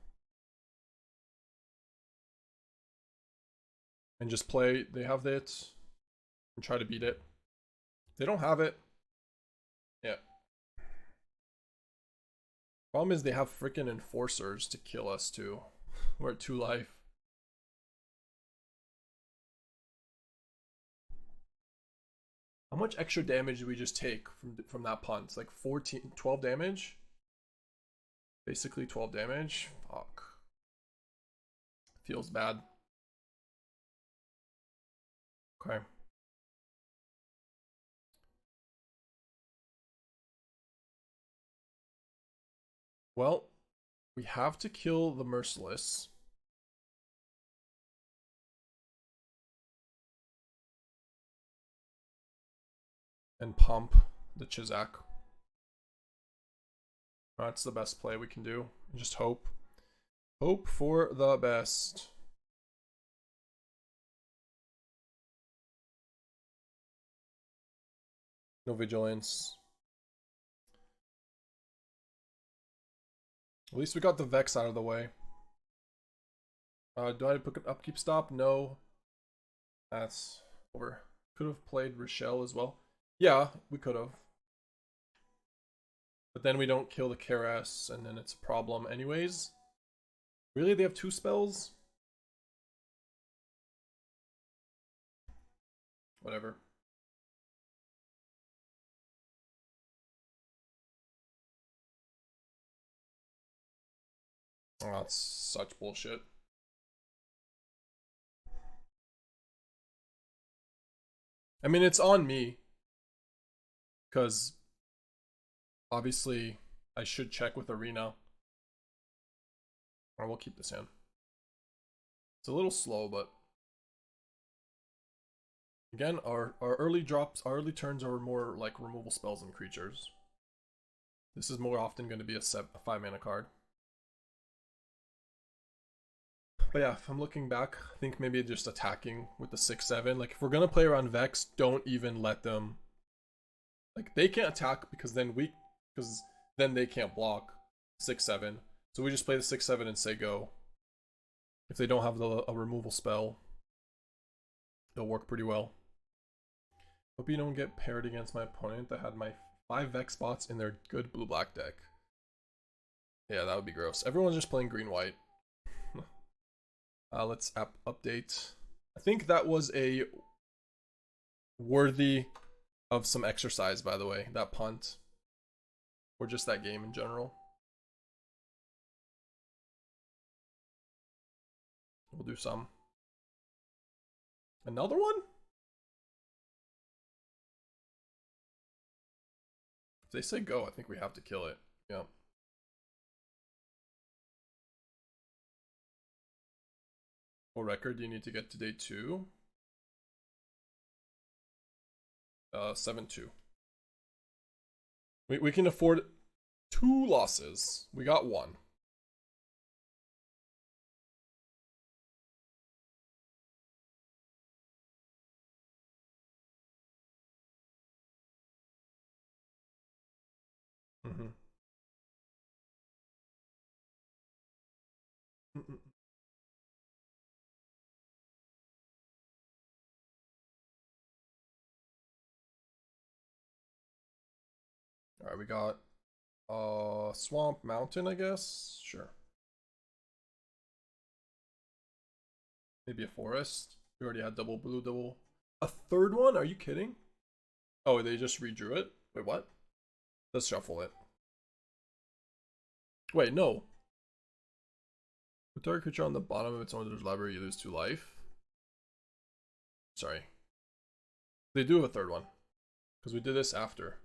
And just play, they have it, and try to beat it. They don't have it. Yeah. Problem is they have freaking enforcers to kill us too. We're at 2 life. How much extra damage do we just take from that punt? Like 12 damage? Basically 12 damage. Fuck. Feels bad. Okay. Well, we have to kill the Merciless. And pump the Chizak. That's the best play we can do. Just hope. Hope for the best. No vigilance. At least we got the Vex out of the way. Do I put an upkeep stop? No. That's over. Could have played Rishei as well. Yeah, we could have. But then we don't kill the Keras, and then it's a problem anyways. Really, they have 2 spells? Whatever. Oh, that's such bullshit. I mean, it's on me. Because obviously I should check with Arena. Or we'll keep this in. It's a little slow, but again, our early drops, our early turns are more like removal spells and creatures. This is more often going to be a 5 mana card. But yeah, if I'm looking back, I think maybe just attacking with the 6/7. Like if we're gonna play around Vex, don't even let them. Like they can't attack because then they can't block 6/7. So we just play the 6/7 and say go. If they don't have a removal spell, it'll work pretty well. Hope you don't get paired against my opponent that had my 5 Vex spots in their good blue-black deck. Yeah, that would be gross. Everyone's just playing green-white. Let's update. I think that was a worthy of some exercise, by the way, that punt. Or just that game in general. We'll do some. Another one? If they say go, I think we have to kill it. Yeah. What record do you need to get to day 2? 7-2. We can afford 2 losses. We got 1. Mm-hmm. Alright, we got Swamp Mountain, I guess. Sure. Maybe a forest. We already had double blue, double. A third one? Are you kidding? Oh, they just redrew it? Wait, what? Let's shuffle it. Wait, no. With target creature on the bottom of its owner's library, you lose 2 life. Sorry. They do have a third one. Because we did this after.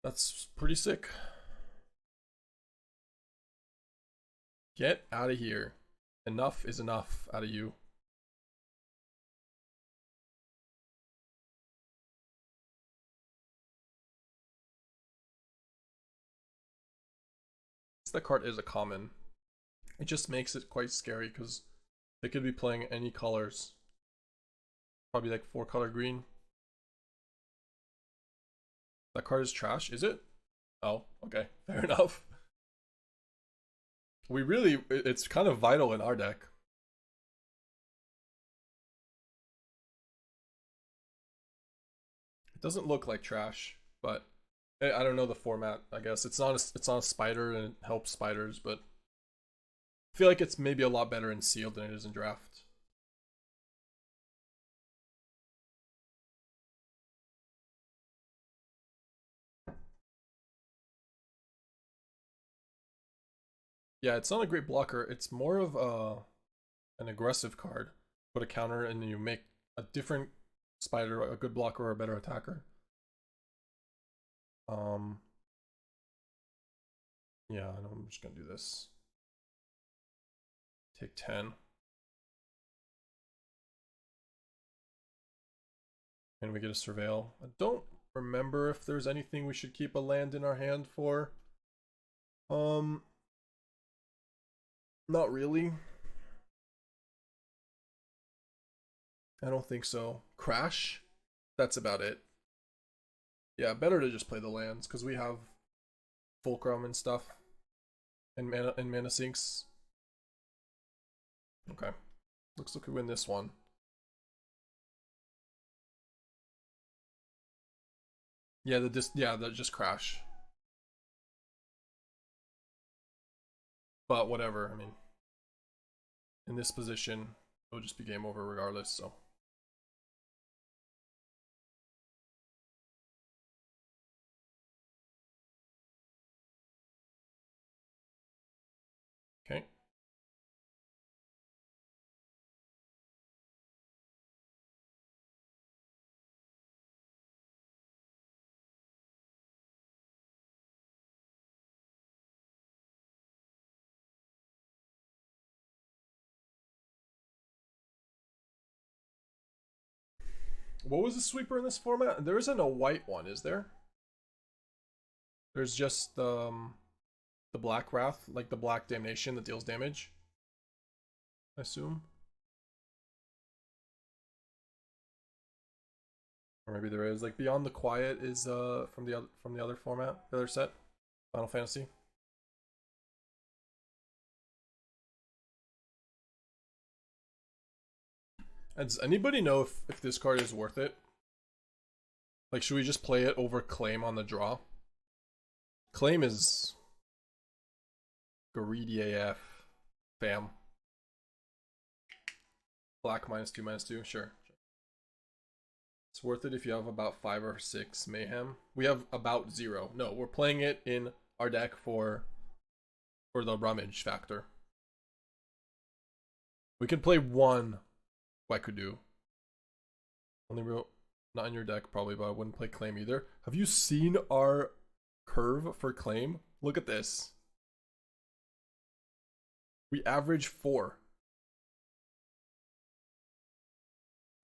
That's pretty sick. Get out of here. Enough is enough out of you. That card is a common. It just makes it quite scary because they could be playing any colors. Probably like 4-color green. That card is trash, is it? Oh, okay, fair enough. We really, it's kind of vital in our deck. It doesn't look like trash, but I don't know the format. I guess it's not a spider and it helps spiders, but I feel like it's maybe a lot better in sealed than it is in draft. Yeah, it's not a great blocker. It's more of an aggressive card. Put a counter and you make a different spider a good blocker or a better attacker. Yeah, I know I'm just gonna do this. Take 10. And we get a surveil. I don't remember if there's anything we should keep a land in our hand for. Not really. I don't think so. Crash? That's about it. Yeah, better to just play the lands because we have Fulcrum and stuff. And mana sinks. Okay. Looks like we win this one. Yeah, that just crash. But whatever, I mean, in this position, it'll just be game over regardless, so. Okay. What was the sweeper in this format? There isn't a white one, is there? There's just the Black Wrath, like the Black Damnation that deals damage. I assume. Or maybe there is. Like Beyond the Quiet is from the other format, the other set, Final Fantasy. And does anybody know if this card is worth it? Like, should we just play it over Claim on the draw? Claim is greedy AF, fam. Black -2/-2, sure. It's worth it if you have about 5 or 6 Mayhem. We have about 0. No, we're playing it in our deck for the rummage factor. We can play 1 Wekudu. Only real, not in your deck probably, but I wouldn't play Claim either. Have you seen our curve for Claim? Look at this. We average 4.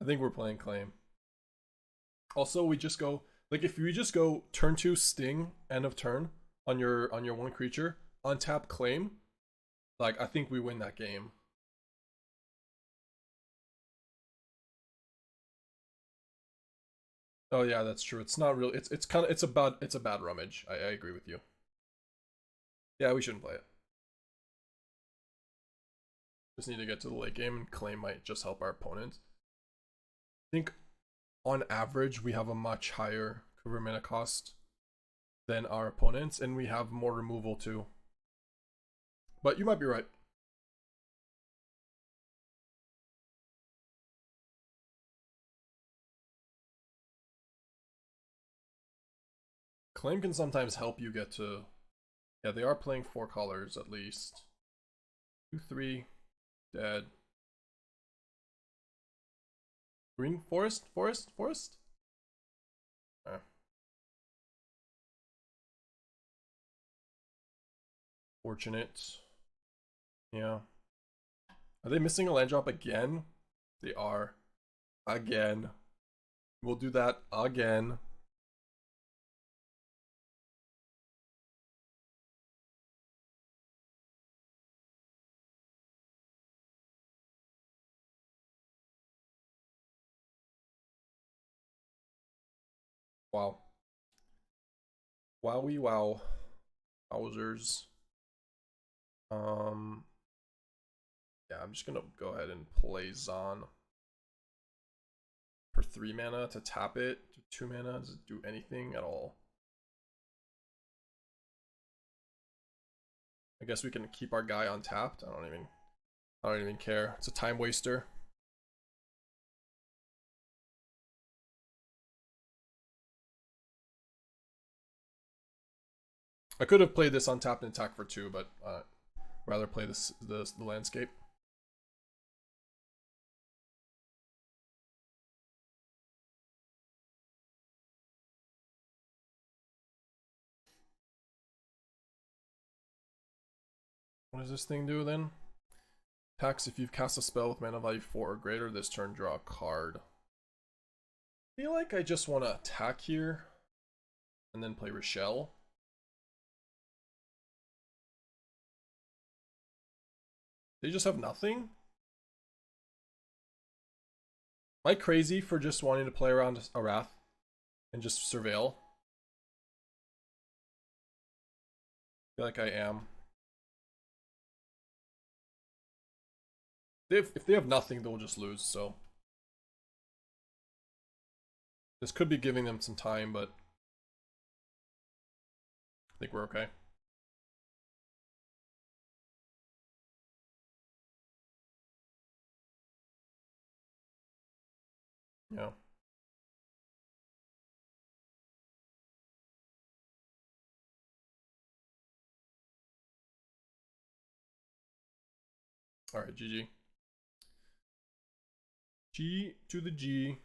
I think we're playing Claim. Also, we just go, like, if we just go turn 2 Sting, end of turn on your 1 creature, untap Claim, like, I think we win that game. Oh yeah, that's true. It's not really. It's kind of it's a bad rummage. I agree with you. Yeah, we shouldn't play it. Just need to get to the late game, and Claim might just help our opponent. I think on average we have a much higher cover mana cost than our opponents, and we have more removal too. But you might be right. Claim can sometimes help you get to... Yeah, they are playing 4 colors at least. 2, 3, dead. Green forest? Forest? Forest? Fortunate. Yeah. Are they missing a land drop again? They are. Again. We'll do that again. Wow. Wowie wow. Wowzers. Yeah, I'm just gonna go ahead and play Zon. For 3 mana to tap it. 2 mana, does it do anything at all? I guess we can keep our guy untapped. I don't even care. It's a time waster. I could have played this untapped and attack for 2, but rather play the landscape. What does this thing do then? Attacks if you've cast a spell with mana value 4 or greater this turn, draw a card. I feel like I just want to attack here and then play Rishei. They just have nothing? Am I crazy for just wanting to play around a Wrath and just surveil? I feel like I am. If they have nothing, they'll just lose, so. This could be giving them some time, but I think we're okay. Yeah. Alright, GG. G to the G.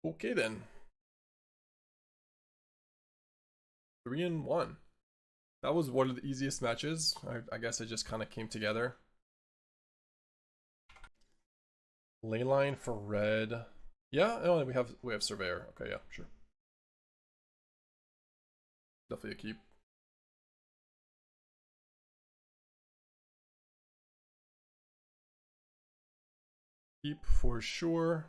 Okay then. 3-1. That was one of the easiest matches. I guess it just kind of came together. Leyline for red. Yeah, oh, we have Surveyor. Okay, yeah, sure. Definitely a keep. Keep for sure.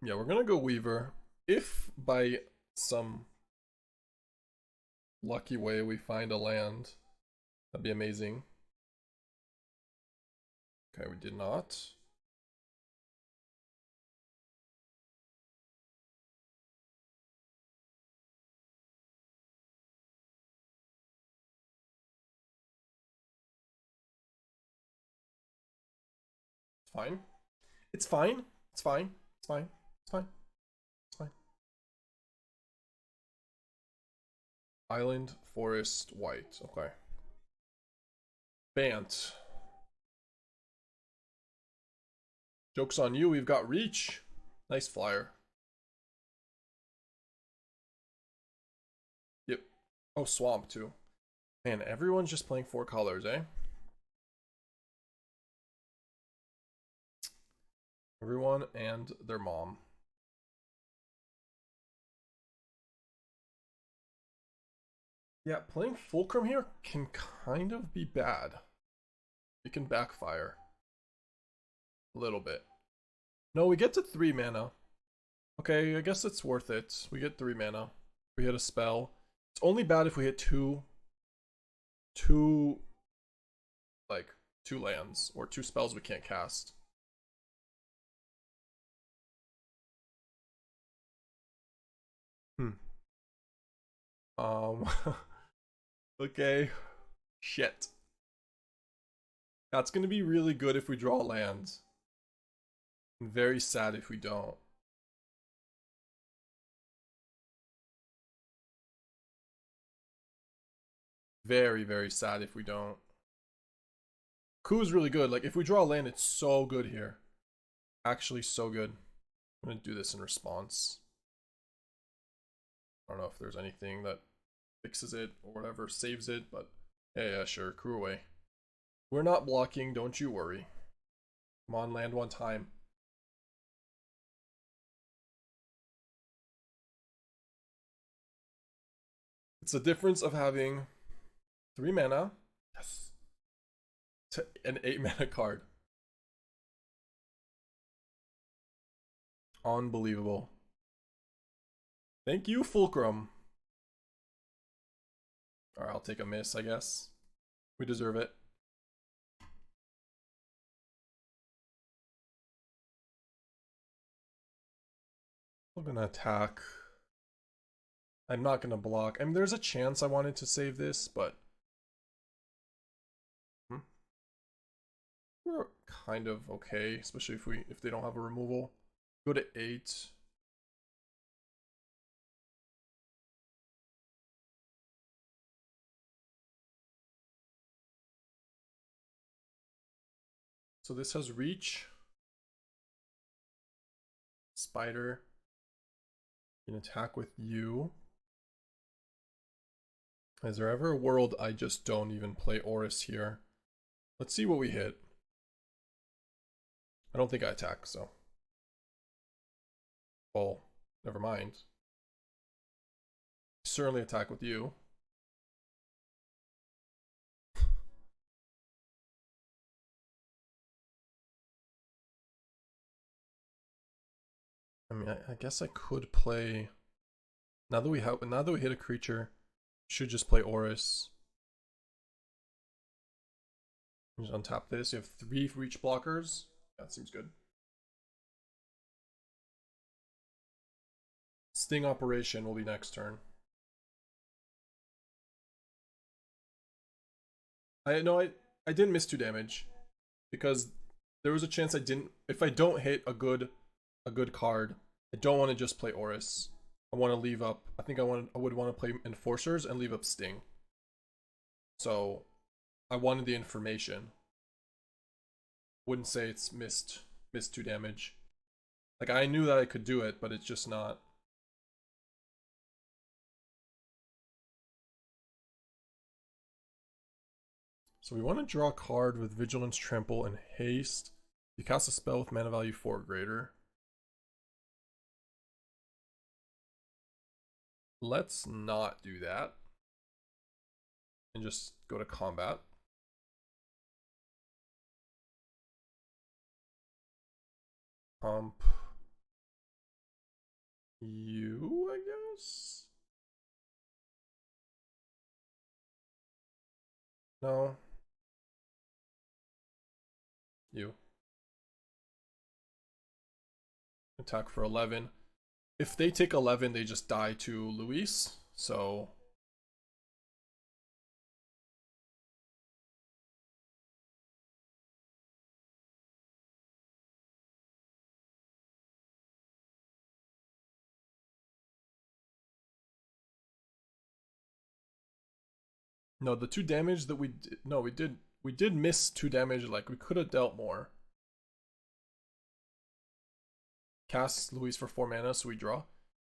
Yeah, we're gonna go Weaver. If by some lucky way we find a land, that'd be amazing. Okay, we did not. Fine. It's fine. It's fine. It's fine. It's fine. It's fine. Island, forest, white. Okay. Bant. Joke's on you, we've got reach. Nice flyer. Yep. Oh, swamp too. Man, everyone's just playing 4 colors, eh? Everyone and their mom. Yeah, playing Fulcrum here can kind of be bad. It can backfire. A little bit. No, we get to 3 mana. Okay, I guess it's worth it. We get 3 mana. We hit a spell. It's only bad if we hit two lands or 2 spells we can't cast. Okay. Shit. That's gonna be really good if we draw lands. And very sad if we don't. Very, very sad if we don't. Coup is really good. Like, if we draw a land, it's so good here. Actually, so good. I'm gonna do this in response. I don't know if there's anything that fixes it or whatever, saves it, but yeah, sure, crew away. We're not blocking, don't you worry. Come on, land one time. It's the difference of having 3 mana, yes, to an 8 mana card. Unbelievable. Thank you, Fulcrum. Alright, I'll take a miss, I guess. We deserve it. I'm gonna attack. I'm not gonna block. I mean, there's a chance I wanted to save this, but we're kind of okay, especially if they don't have a removal. Go to 8. So this has reach. Spider. Can attack with you. Is there ever a world I just don't even play Orris here? Let's see what we hit. I don't think I attack, so. Well, never mind. Certainly attack with you. I mean, I guess I could play. Now that we hit a creature, should just play Orris. Just untap this. You have 3 reach blockers. That seems good. Sting Operation will be next turn. I didn't miss 2 damage because there was a chance I didn't. If I don't hit a good card, I don't want to just play Orris. I want to leave up. I think I would want to play Enforcers and leave up Sting. So I wanted the information. Wouldn't say it's missed 2 damage. Like, I knew that I could do it, but it's just not. So we want to draw a card with Vigilance, Trample, and Haste. You cast a spell with mana value 4 or greater. Let's not do that. And just go to combat. You, I guess? No. You. Attack for 11. If they take 11, they just die to Luis, so... No, the 2 damage that we did... No, we did miss 2 damage, like, we could have dealt more. Cast Luis for 4 mana, so we draw.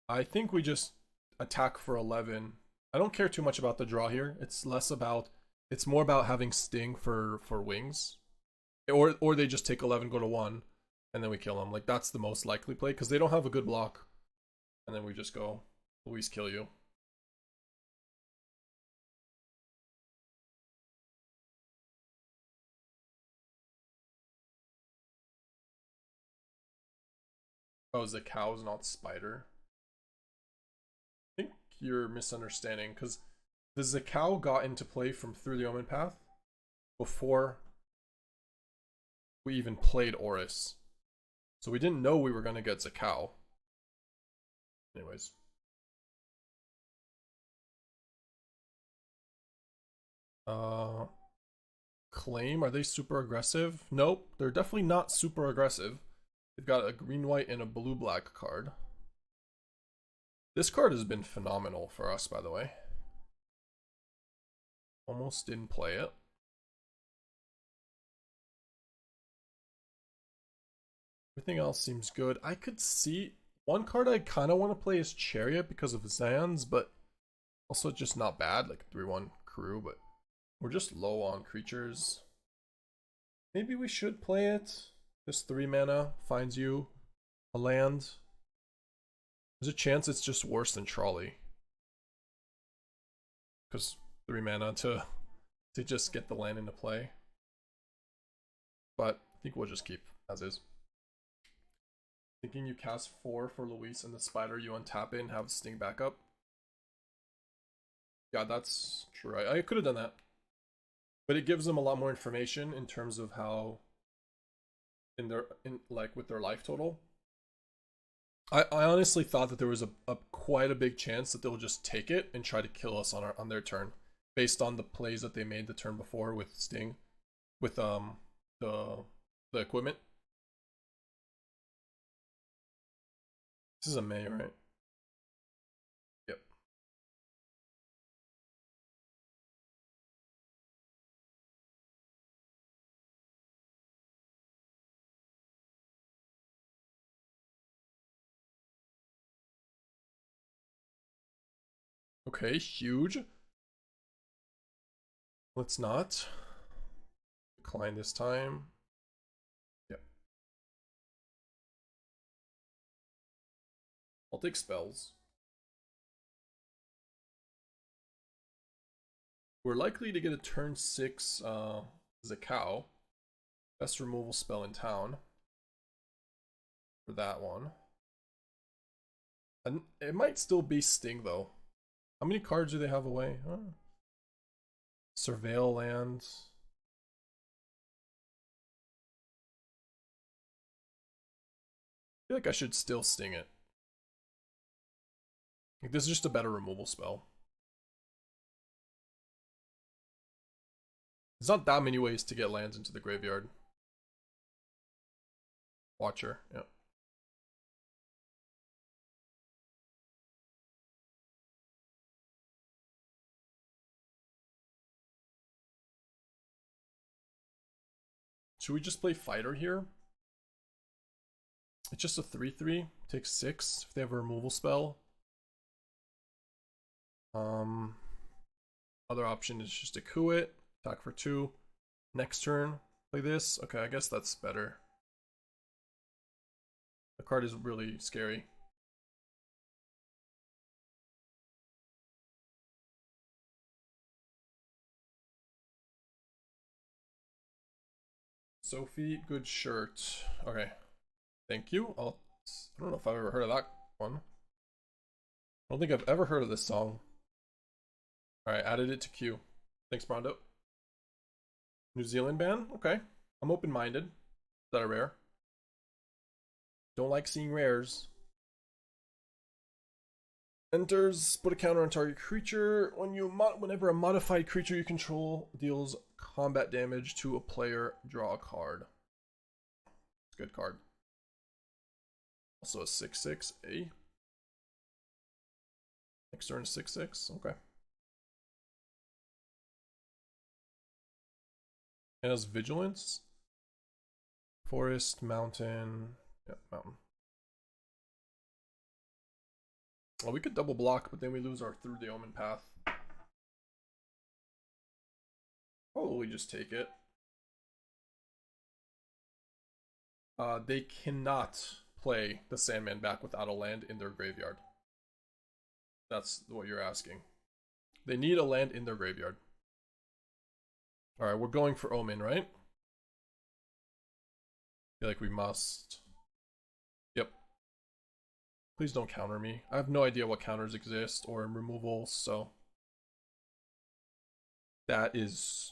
I think we just attack for 11. I don't care too much about the draw here. It's more about having Sting for wings. Or they just take 11, go to 1, and then we kill them. Like, that's the most likely play, because they don't have a good block. And then we just go, Luis, kill you. Oh, Xecau's not Spider. I think you're misunderstanding, because the Xecau got into play from Through the Omenpath before we even played Orris. So we didn't know we were going to get Xecau. Anyways. Uh, Claim, are they super aggressive? Nope, they're definitely not super aggressive. They've got a green-white and a blue-black card. This card has been phenomenal for us, by the way. Almost didn't play it. Everything else seems good. I could see one card I kind of want to play is Chariot because of Zan's, but also just not bad, like 3-1 crew, but we're just low on creatures. Maybe we should play it. This 3 mana finds you a land. There's a chance it's just worse than Trolley. Because 3 mana to just get the land into play. But I think we'll just keep as is. Thinking you cast 4 for Luis and the spider you untap it and have Sting backup. Yeah, that's true. I could have done that. But it gives them a lot more information in terms of how with their life total. I honestly thought that there was a quite a big chance that they'll just take it and try to kill us on their turn, based on the plays that they made the turn before with Sting, with the equipment. This is a May, right? Yep. Okay, huge. Let's not decline this time. Yep. I'll take spells. We're likely to get a turn 6 Xecau. Best removal spell in town. For that one. And it might still be Sting though. How many cards do they have away? Surveil land. I feel like I should still Sting it. Like, this is just a better removal spell. There's not that many ways to get lands into the graveyard. Watcher, yeah. Should we just play Fighter here? It's just a 3-3. Takes 6 if they have a removal spell. Other option is just to coup it. Attack for 2. Next turn, play this. Okay, I guess that's better. The card is really scary. Sophie, good shirt. Okay, thank you. I don't know if I've ever heard of that one. I don't think I've ever heard of this song. Alright, added it to queue. Thanks, Brondo. New Zealand ban? Okay. I'm open-minded. Is that a rare? Don't like seeing rares. Enters, put a counter on target creature. Whenever a modified creature you control deals combat damage to a player, draw a card. It's a good card. Also a 6/6, A. Next turn 6/6, okay. It has Vigilance. Forest, Mountain. Yeah, Mountain. Well, we could double block, but then we lose our Through the Omenpath. Probably just take it. They cannot play the Sandman back without a land in their graveyard. That's what you're asking. They need a land in their graveyard. Alright, we're going for Omen, right? I feel like we must. Yep. Please don't counter me. I have no idea what counters exist or removals, so. That is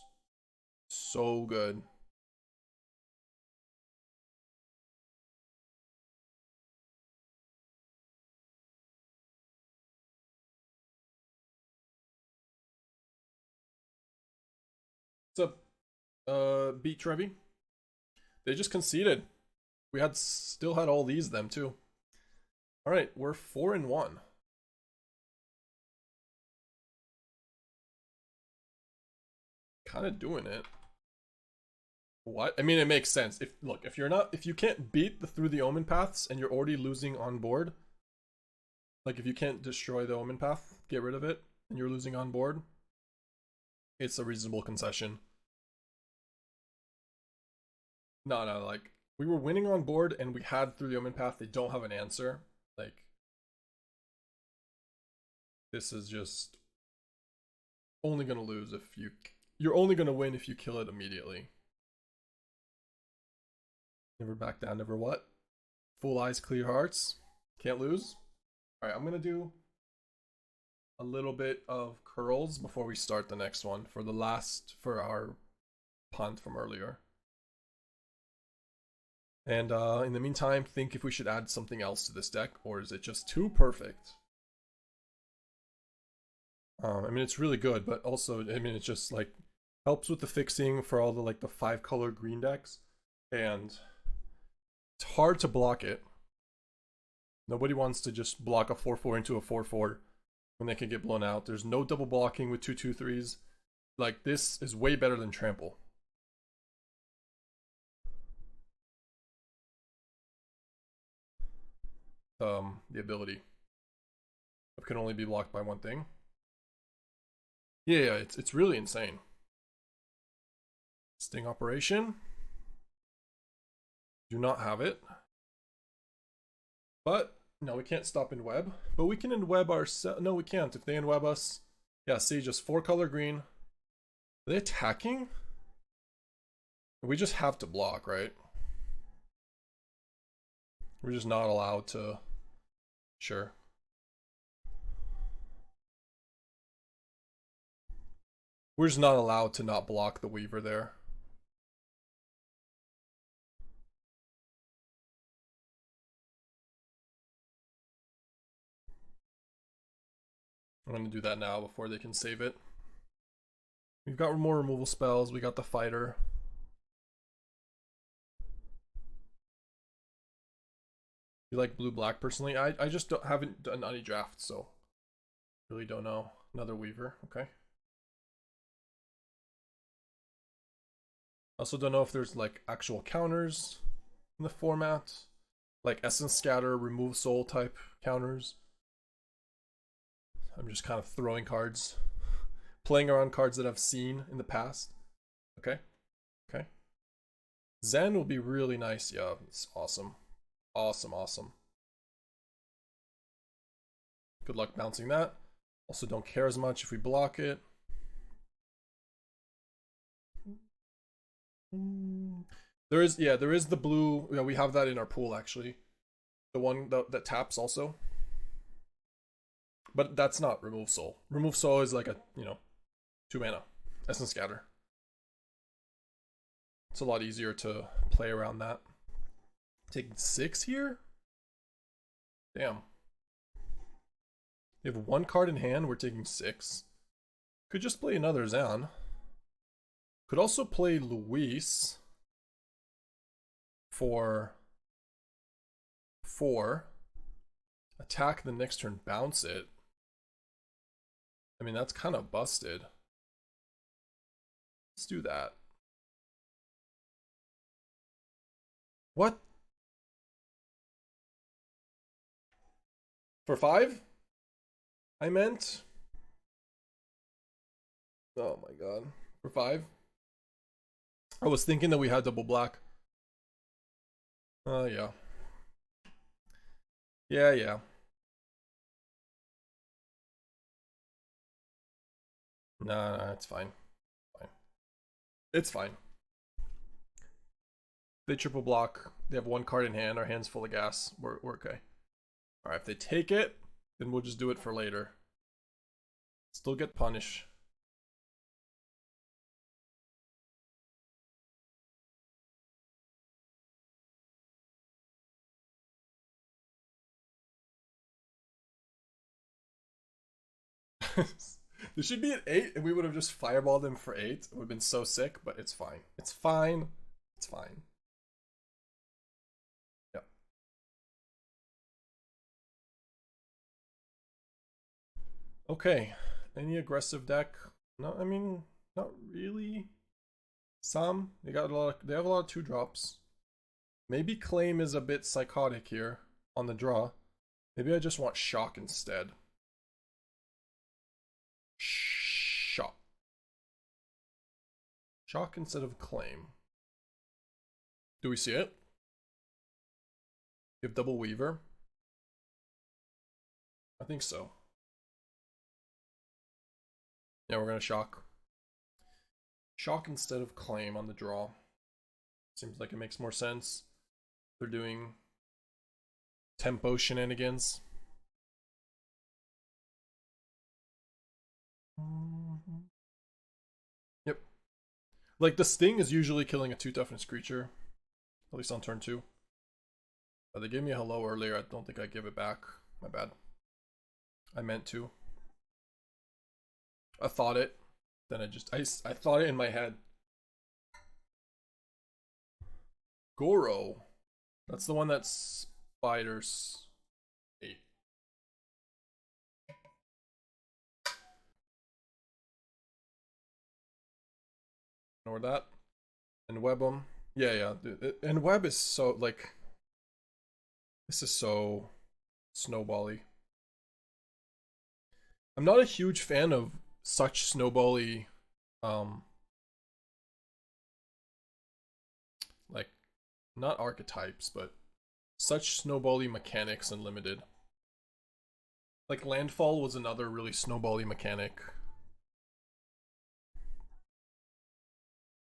so good. Beat Trevi. They just conceded. We had still had all these them too. All right, we're 4-1. Kind of doing it. What? I mean, it makes sense. If you can't beat the Through the Omenpaths and you're already losing on board, like if you can't destroy the Omenpath, get rid of it, and you're losing on board, it's a reasonable concession. No, like we were winning on board and we had Through the Omenpath. They don't have an answer. Like this is just only gonna lose if you're only gonna win if you kill it immediately. Never back down, never what? Full eyes, clear hearts. Can't lose. Alright, I'm gonna do a little bit of curls before we start the next one for our punt from earlier. And in the meantime, think if we should add something else to this deck, or is it just too perfect? I mean, it's really good, but also, I mean, it just like helps with the fixing for all the like the 5-color green decks, and it's hard to block it. Nobody wants to just block a 4/4 into a 4/4 when they can get blown out. There's no double blocking with 2/2/3s. Like this is way better than trample. The ability it can only be blocked by one thing. Yeah, it's really insane. Sting operation. Do not have it. But no, we can't stop in web. But we can in web ourselves. No, we can't. If they in web us, yeah. See, just 4-color green. Are they attacking? We just have to block, right? We're just not allowed to. Sure. We're just not allowed to not block the Weaver there. I'm going to do that now before they can save it. We've got more removal spells. We got the fighter. You like blue-black personally? I just haven't done any drafts, so really don't know. Another Weaver, okay. Also don't know if there's like actual counters in the format, like Essence Scatter, Remove Soul type counters. I'm just kind of throwing cards, playing around cards that I've seen in the past. Okay, okay. Zen will be really nice. Yeah, it's awesome. Awesome. Good luck bouncing that. Also don't care as much if we block it. There is the blue. Yeah, we have that in our pool actually. The one that taps also. But that's not Remove Soul. Remove Soul is like a, 2 mana. Essence Scatter. It's a lot easier to play around that. Taking 6 here? Damn. They have 1 card in hand, we're taking 6. Could just play another Zan. Could also play Luis for 4. Attack the next turn, bounce it. I mean, that's kind of busted. Let's do that. What? For 5? I meant. Oh my god. For 5? I was thinking that we had double black. Yeah. Yeah. Nah, it's fine. It's fine. They triple block. They have 1 card in hand. Our hand's full of gas. We're okay. Alright, if they take it, then we'll just do it for later. Still get punish. This should be at 8, and we would have just fireballed him for 8. It would have been so sick, but it's fine. It's fine. It's fine. Yep. Okay. Any aggressive deck? No, I mean, not really. Some. They got a lot. They have a lot of 2-drops. Maybe Claim is a bit psychotic here on the draw. Maybe I just want Shock instead. Shock. Shock instead of Claim. Do we see it? You have double Weaver? I think so. Yeah, we're gonna Shock. Shock instead of Claim on the draw. Seems like it makes more sense. They're doing tempo shenanigans. Yep. Like, the Sting is usually killing a 2 toughness creature. At least on turn 2. They gave me a hello earlier. I don't think I give it back. My bad. I meant to. I thought it. Then I thought it in my head. Goro. That's the one that spiders 8. Ignore that. And web them. Yeah. And web is so, like... This is so snowbally. I'm not a huge fan of such snowbally, like, not archetypes, but such snowbally mechanics and limited. Like, Landfall was another really snowbally mechanic. I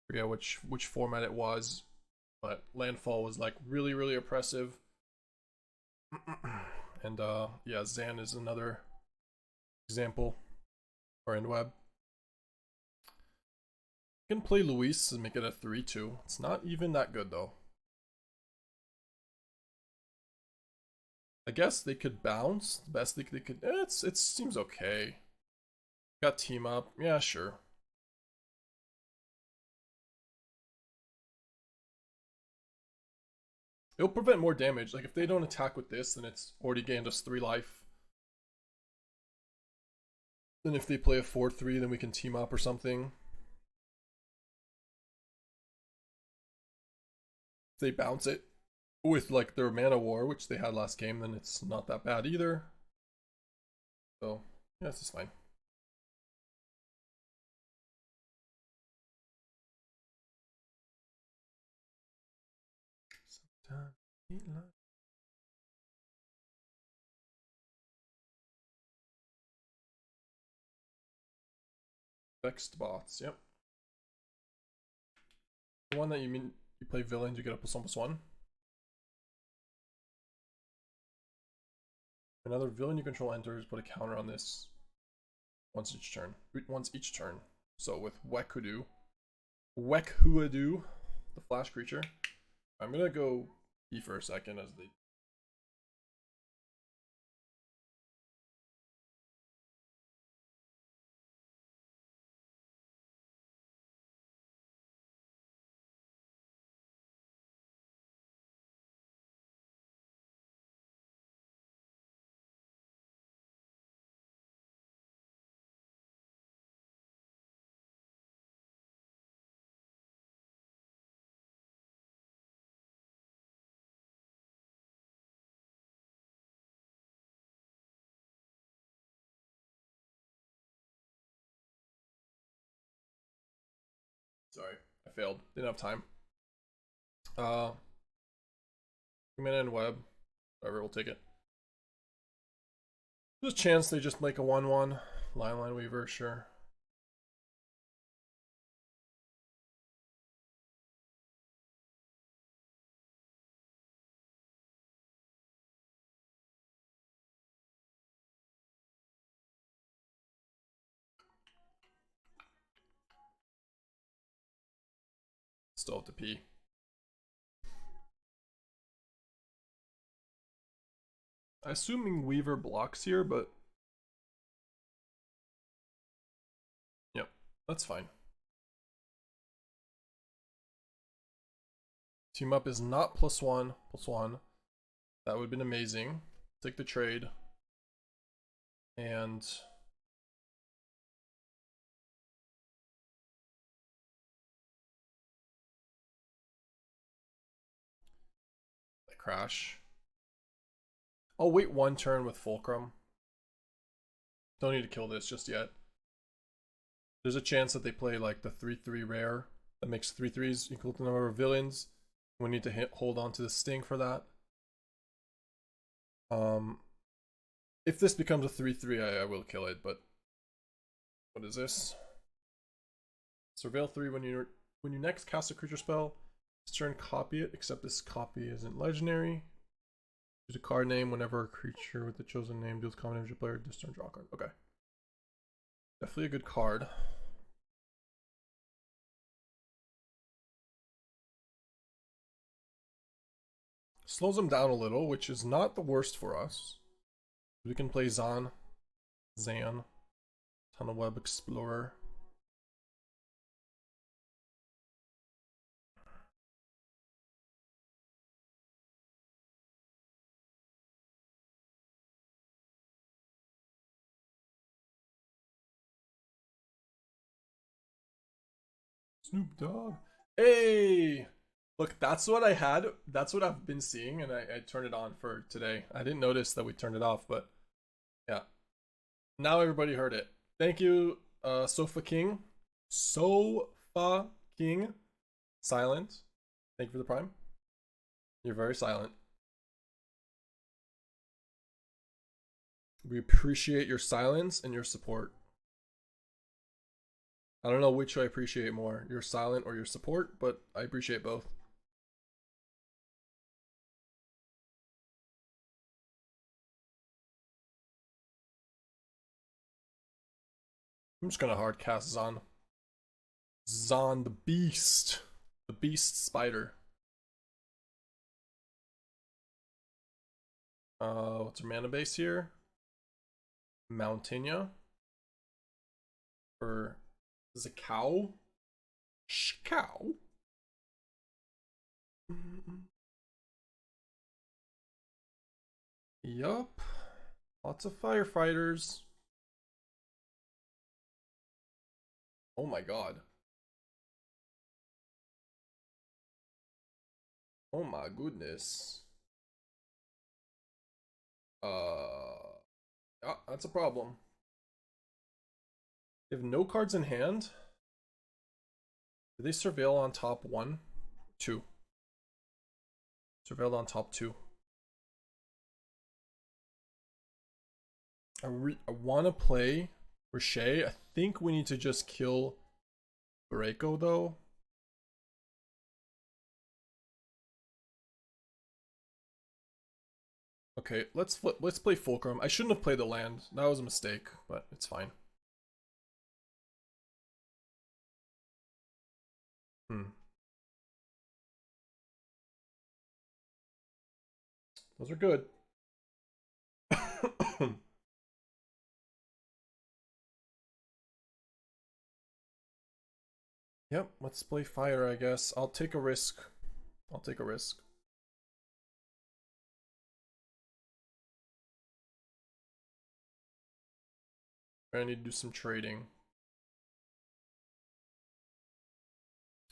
forget which format it was, but Landfall was like really, really oppressive. And yeah, Zan is another example. Or in web. You can play Luis and make it a 3-2. It's not even that good though. I guess they could bounce. The best they could. It seems okay. Got team up. Yeah, sure. It'll prevent more damage. Like, if they don't attack with this, then it's already gained us 3 life. Then if they play a 4-3, then we can team up or something. If they bounce it with, like, their Mana War, which they had last game, then it's not that bad either. So, yeah, this is fine. Vexed bots, yep. The one that you mean you play villains, you get a +1/+1. Another villain you control enters, put a counter on this once each turn. So with Wekudu, the flash creature. I'm gonna go E for a second as they. Sorry, I failed. Didn't have time. Mana and web. Whatever, we'll take it. There's a chance they just make a 1/1. Leyline Weaver, sure. Still have to pee. Assuming Weaver blocks here, but That's fine. Team up is not +1, +1. That would have been amazing. Take the trade. And I crash. I'll wait one turn with Fulcrum. Don't need to kill this just yet. There's a chance that they play like the 3/3 rare that makes 3/3s equal to the number of villains. We need to hold on to the sting for that. If this becomes a 3/3, I will kill it, but what is this? Surveil 3 when you next cast a creature spell, this turn copy it, except this copy isn't legendary. Use a card name whenever a creature with the chosen name deals common damage to player this turn, draw a card. Okay. Definitely a good card. Slows them down a little, which is not the worst for us. We can play Zan, Tunnelweb Explorer. Snoop Dogg. Hey! Look, that's what I had. That's what I've been seeing, and I turned it on for today. I didn't notice that we turned it off, but yeah. Now everybody heard it. Thank you, Sofa King. Sofa King. Silent. Thank you for the prime. You're very silent. We appreciate your silence and your support. I don't know which I appreciate more, your silent or your support, but I appreciate both. I'm just gonna hard cast Zan. Zan the Beast. The Beast Spider. What's our mana base here? Mountinia. For Xecau. Xecau. Yup. Lots of firefighters. Oh my god. Oh my goodness. Yeah, that's a problem. They have no cards in hand. Do they surveil on top 1? 2. Surveilled on top 2. I want to play Rishei. I think we need to just kill Breako though. Okay, let's play Fulcrum. I shouldn't have played the land. That was a mistake, but it's fine. Those are good. Yep, let's play fire, I guess. I'll take a risk. I'll take a risk. I need to do some trading.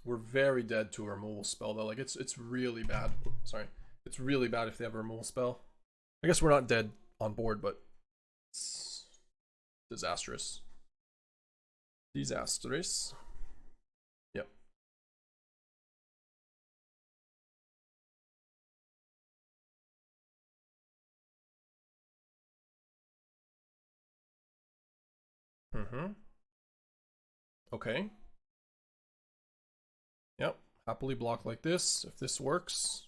We're very dead to a removal spell though. Like it's really bad. Sorry. It's really bad if they have a removal spell. I guess we're not dead on board, but it's disastrous. Disastrous. Yep. Okay. Yep. Happily block like this. If this works.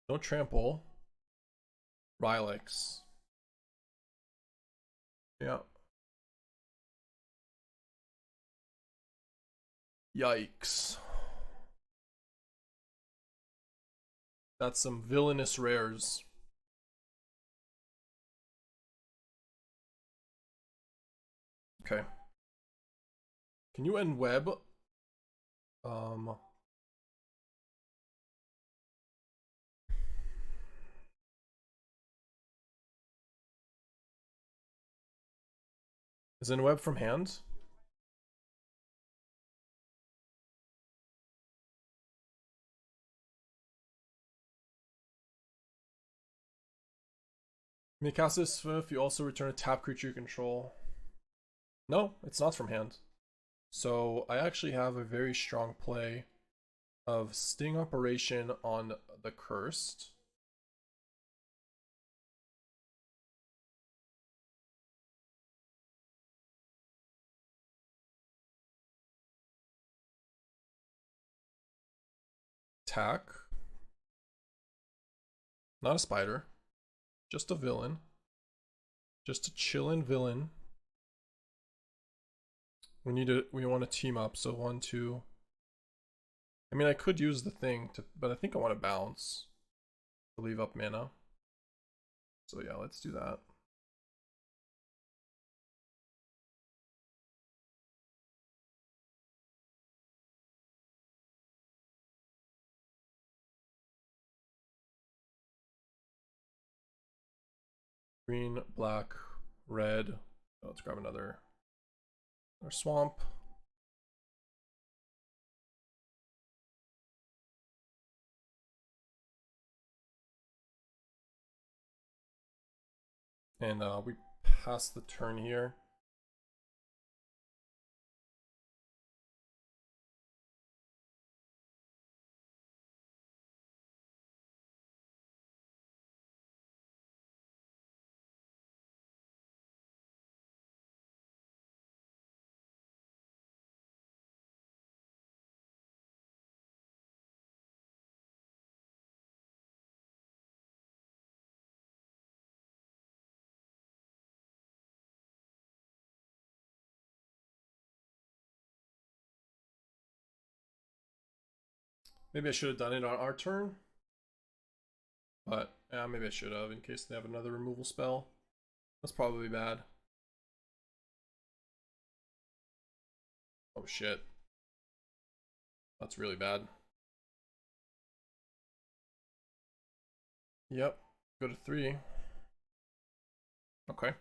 Don't trample. Rylix. Yeah. Yikes. That's some villainous rares. Okay. Can you end web? Is in web from hand? You may cast this if you also return a tap creature you control. No, it's not from hand. So I actually have a very strong play of Sting Operation on the Cursed. Attack. Not a spider. Just a villain. Just a chillin' villain. We want to team up, so 1, 2. I mean, I could use the thing to, but I think I want to bounce to leave up mana. So yeah, let's do that. Green, black, red. Oh, let's grab another swamp. And we pass the turn here. Maybe I should have done it on our turn. But, yeah, maybe I should have in case they have another removal spell. That's probably bad. Oh shit. That's really bad. Yep. Go to 3. Okay.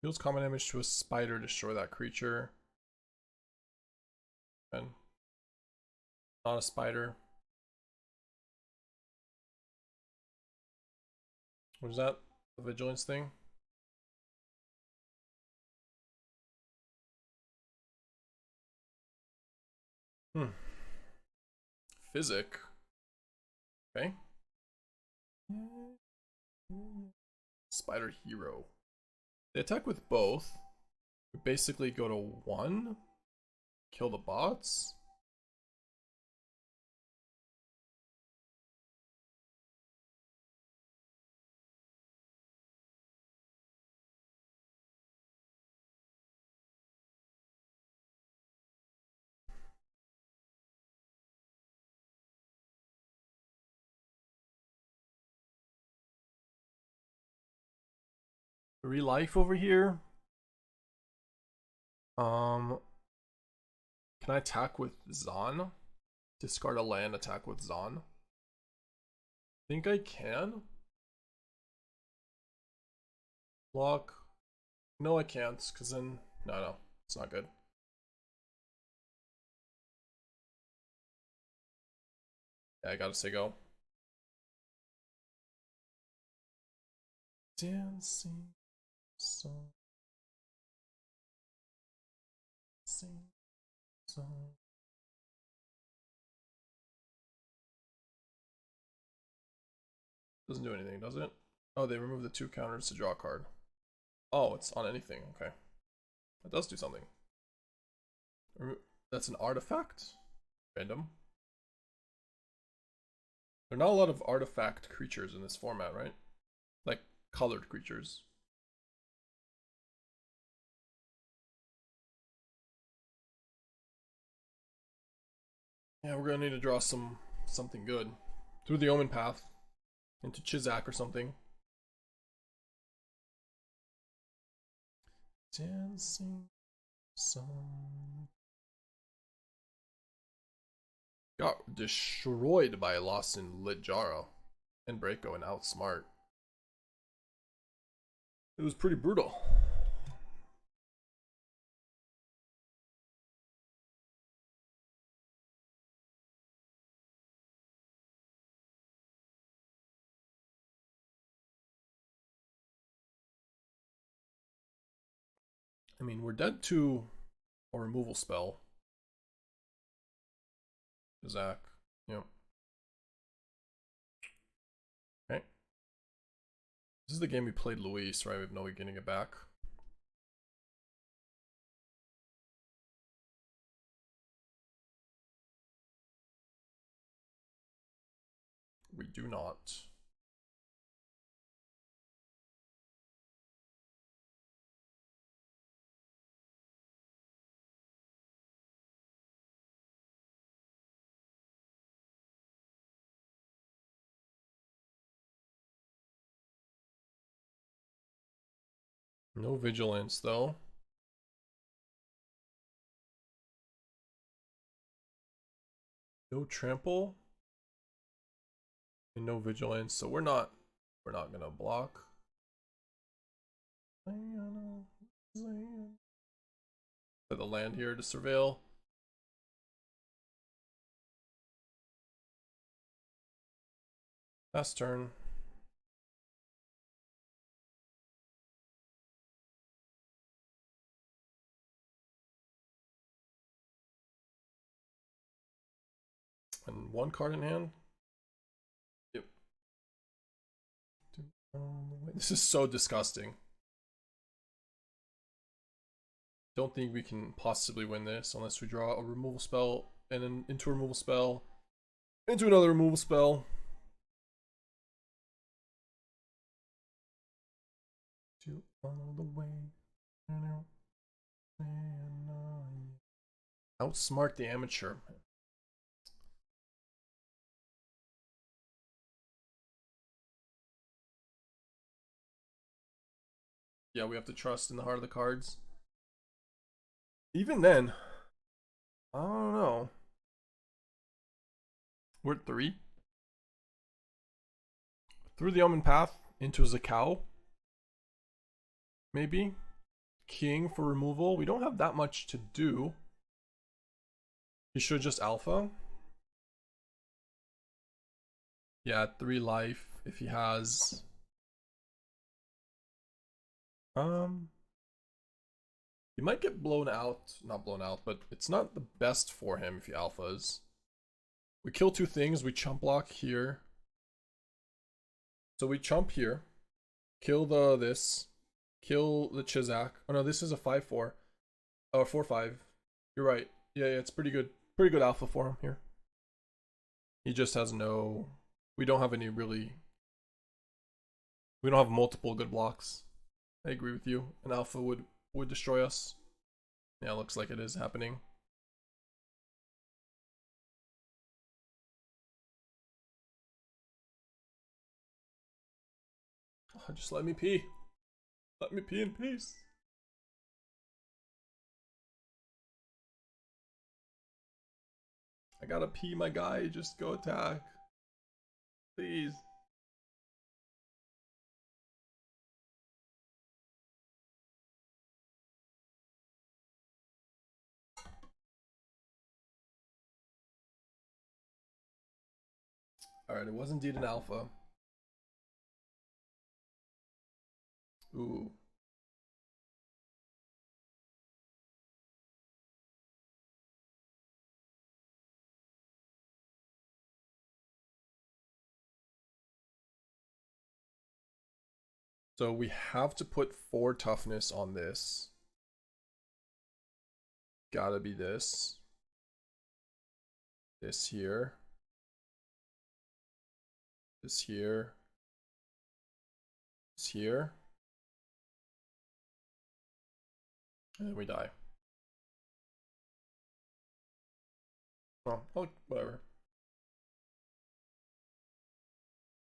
Deals common damage to a spider, destroy that creature. And not a spider. What is that? The vigilance thing? Physic. Okay. Spider hero. They attack with both. We basically go to 1. Kill the bots. Life over here. Can I attack with Zon? Discard a land, attack with Zon. Think I can. Block. No, I can't, because then no, it's not good. Yeah, I gotta say go. Dancing song. Sing song. Doesn't do anything, does it? Oh, they remove the 2 counters to draw a card. Oh, it's on anything. Okay. It does do something. That's an artifact? Random. There are not a lot of artifact creatures in this format, right? colored creatures. Yeah, we're gonna need to draw something good. Through the Omenpath into Chizak or something. Dancing song. Got destroyed by Lost in Lit-Jaro and Breako and Outsmart. It was pretty brutal. I mean, we're dead to a removal spell. Zach. Yep. Okay. This is the game we played Luis, right? We have no way of getting it back. We do not. No vigilance though. No trample. And no vigilance, so we're not gonna block. Put the land here to surveil. Last turn. And one card in hand. Yep. This is so disgusting. Don't think we can possibly win this unless we draw a removal spell and then into a removal spell, into another removal spell. To all the way. Outsmart the amateur. Yeah, we have to trust in the heart of the cards. Even then, I don't know. We're at 3. Through the Omenpath into Xecau. Maybe. King for removal. We don't have that much to do. He should just alpha. Yeah, 3 life if he has. He might get blown out. Not blown out, but it's not the best for him if he alphas. We kill 2 things. We chump block here. So we chump here. Kill this. Kill the Chizak. Oh no, this is a 5-4. Oh, 4-5. You're right. Yeah, it's pretty good. Pretty good alpha for him here. He just has no... We don't have any really... We don't have multiple good blocks. I agree with you. An alpha would destroy us. Yeah, looks like it is happening. Oh, just let me pee. Let me pee in peace. I gotta pee, my guy. Just go attack. Please. Alright, it was indeed an alpha. Ooh. So we have to put 4 toughness on this. Gotta be this. This here. This here. It's here. And then we die. Well, whatever.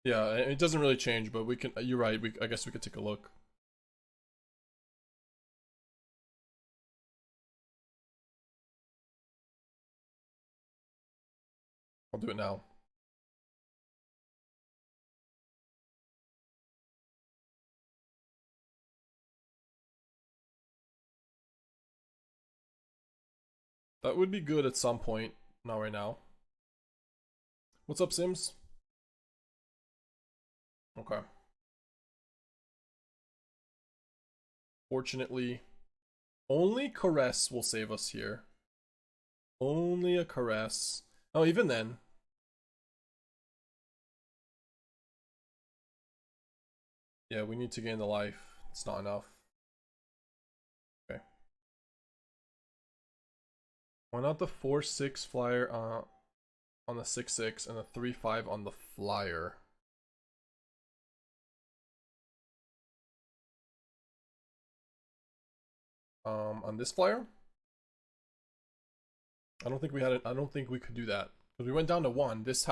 Yeah, it doesn't really change, but we can. You're right. I guess we could take a look. I'll do it now. That would be good at some point. Not right now. What's up, Sims? Okay. Fortunately, only Caress will save us here. Only a Caress. Oh, even then. Yeah, we need to gain the life. It's not enough. Okay. Why not the 4/6 flyer on the 6/6 and the 3/5 on the flyer? On this flyer? I don't think we had it. I don't think we could do that because we went down to 1. This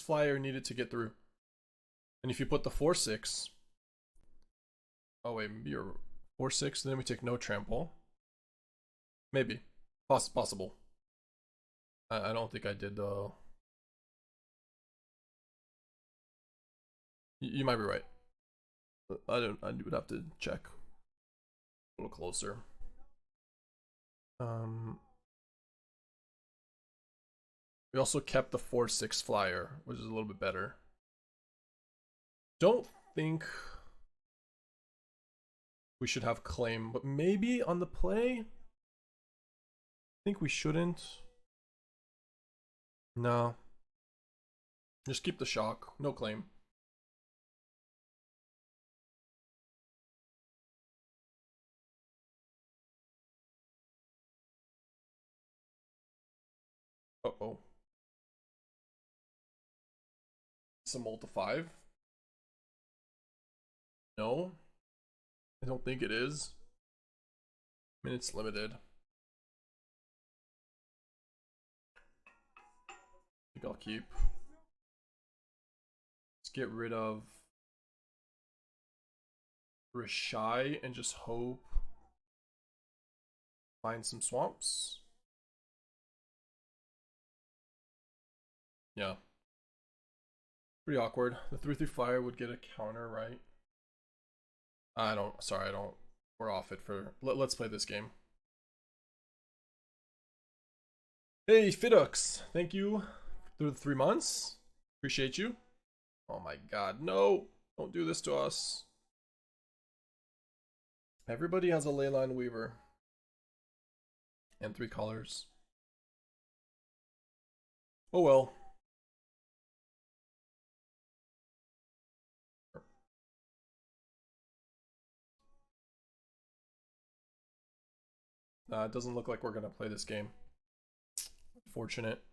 flyer needed to get through. And if you put the 4/6, oh wait, maybe you're 4/6, then we take no trample. Maybe, possible. I don't think I did though. You might be right. I would have to check a little closer. We also kept the 4/6 flyer, which is a little bit better. Don't think we should have claim, but maybe on the play? I think we shouldn't. No. Just keep the shock. No claim. Uh-oh. Some ult to 5? No. I don't think it is. I mean, it's limited. I think I'll keep. Let's get rid of Rishei and just hope. Find some swamps. Yeah. Pretty awkward. The 3/3 flyer would get a counter, right? I don't. We're off it for. Let's play this game. Hey, Fidux. Thank you through the 3 months. Appreciate you. Oh my god, no. Don't do this to us. Everybody has a Leyline Weaver. And 3 colors. Oh well. It doesn't look like we're gonna play this game. Fortunate.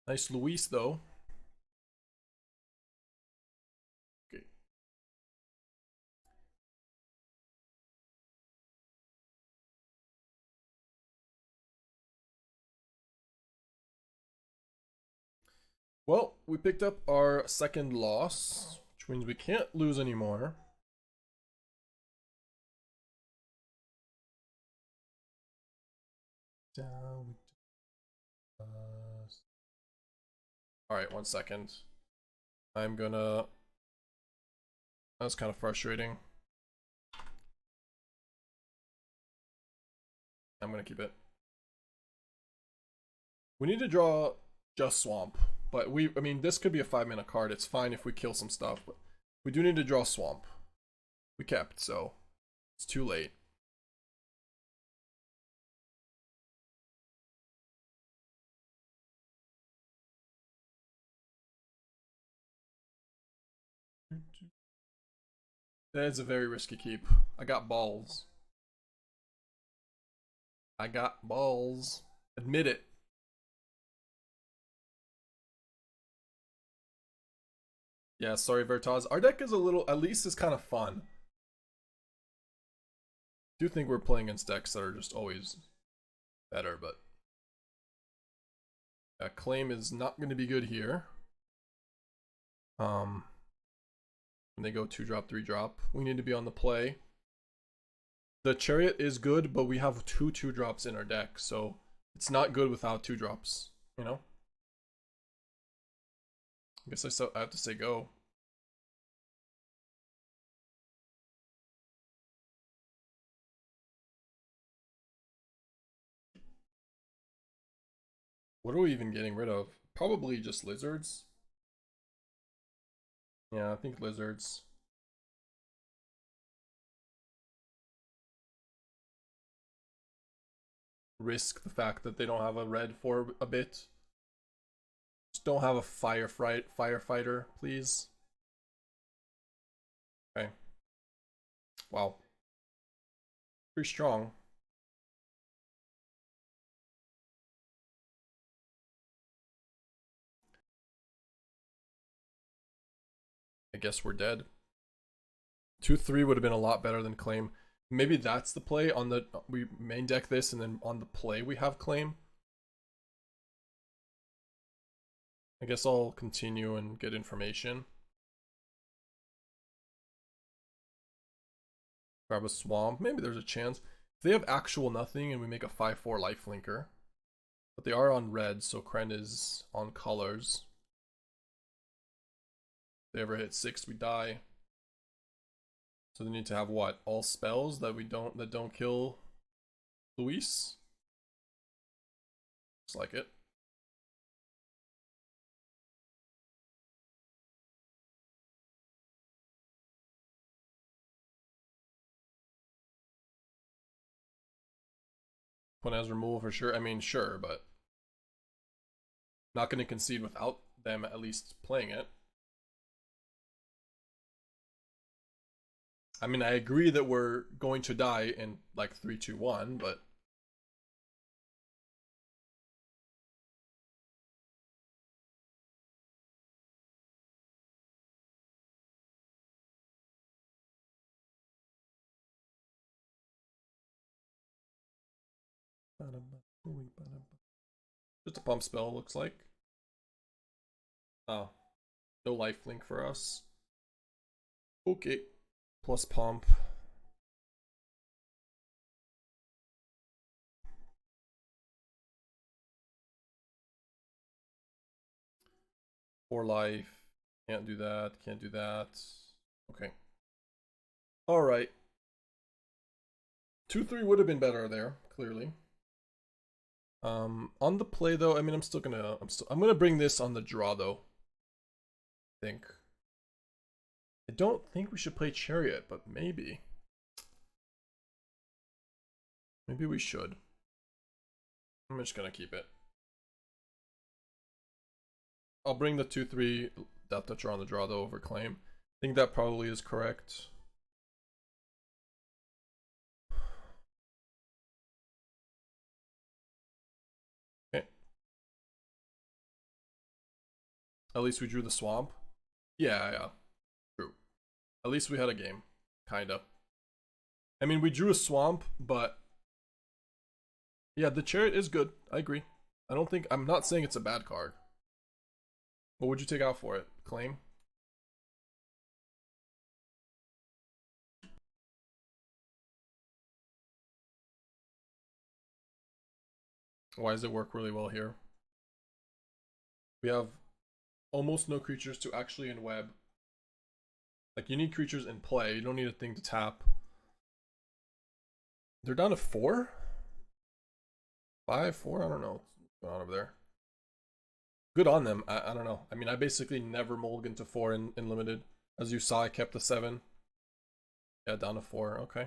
Nice Luis though. Okay. Well, we picked up our second loss, which means we can't lose anymore. Down. Alright, 1 second. I'm gonna... That's kind of frustrating. I'm gonna keep it. We need to draw just Swamp. But I mean, this could be a 5-mana card. It's fine if we kill some stuff. But we do need to draw Swamp. We kept, so it's too late. That is a very risky keep. I got balls. I got balls. Admit it. Yeah, sorry, Vertaz. Our deck is a little, at least is kind of fun. I do think we're playing against decks that are just always better, but Claim is not going to be good here. When they go 2-drop, 3-drop, we need to be on the play. The Chariot is good, but we have 2-2-drops in our deck, so it's not good without 2-drops, you know? I guess I have to say go. What are we even getting rid of? Probably just lizards. Yeah, I think lizards. Risk the fact that they don't have a red for a bit. Just don't have a firefighter, please. Okay. Wow. Pretty strong. I guess we're dead. 2-3 would have been a lot better than Claim. Maybe that's the play. On the we main deck this, and then on the play we have Claim. I guess I'll continue and get information. Grab a swamp. Maybe there's a chance. If they have actual nothing and we make a 5-4 lifelinker. But they are on red, so Kren is on colors. If they ever hit 6, we die. So they need to have what? All spells that don't kill Luis? Looks like it. One has removal for sure. I mean, sure, but not going to concede without them at least playing it. I mean, I agree that we're going to die in like 3, 2, 1, but just a pump spell looks like. Oh, no lifelink for us. Okay, plus pump. For life. Can't do that. Can't do that. Okay. All right. 2-3 would have been better there, clearly. On the play though, I mean, I'm gonna bring this on the draw though. I think. I don't think we should play Chariot, but maybe. Maybe we should. I'm just gonna keep it. I'll bring the 2-3 Death Toucher on the draw though over Claim. I think that probably is correct. Okay. At least we drew the swamp. Yeah. True. At least we had a game. Kinda. I mean, we drew a swamp, but yeah, the Chariot is good. I agree. I'm not saying it's a bad card. What would you take out for it? Claim? Why does it work really well here? We have almost no creatures to actually in-web. Like, you need creatures in play. You don't need a thing to tap. They're down to 4? 5, 4? I don't know what's going on over there. Good on them. I don't know. I mean, I basically never mulligan to 4 in limited. As you saw, I kept the 7. Yeah, down to 4. Okay.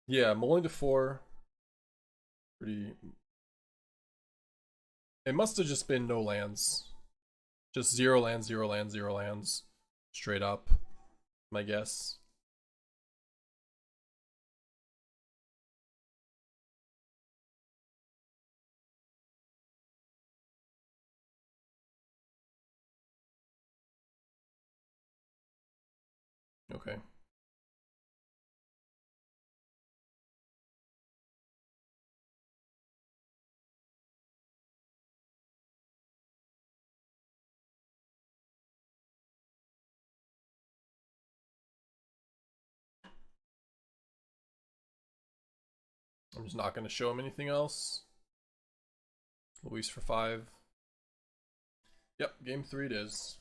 Yeah, mulling to 4. Pretty It must have just been no lands. Just 0 lands, 0 lands, 0 lands. Straight up, my guess. Okay. I'm just not going to show him anything else. Luis for 5. Yep, game 3 it is.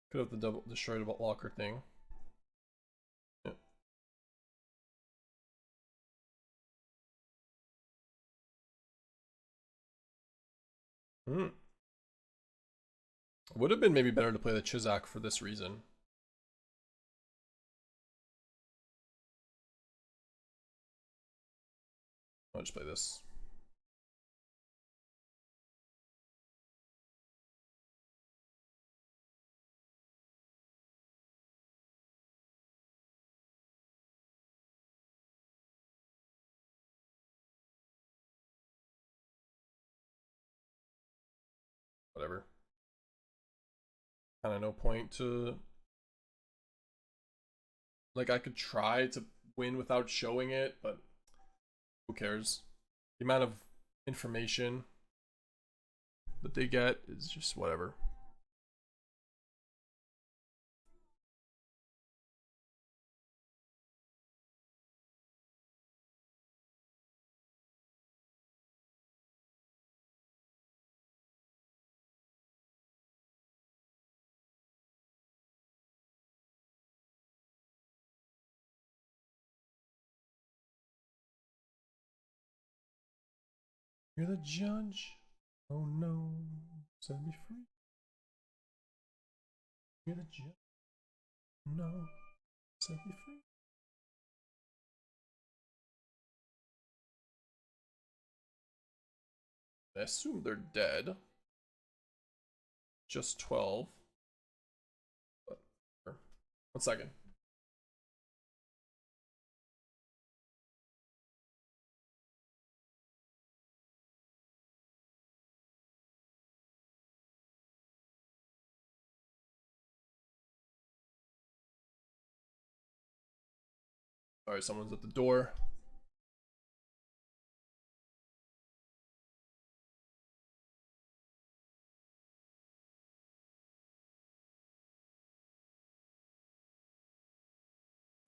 Could have the double destroyed blocker thing. Yep. Would have been maybe better to play the Chizak for this reason. I'll just play this. Whatever. Kind of no point to... Like, I could try to win without showing it, but who cares? The amount of information that they get is just whatever. You're the judge. Oh no, set me free. You're the judge. No, set me free. I assume they're dead. Just 12. But, 1 second. Sorry, someone's at the door.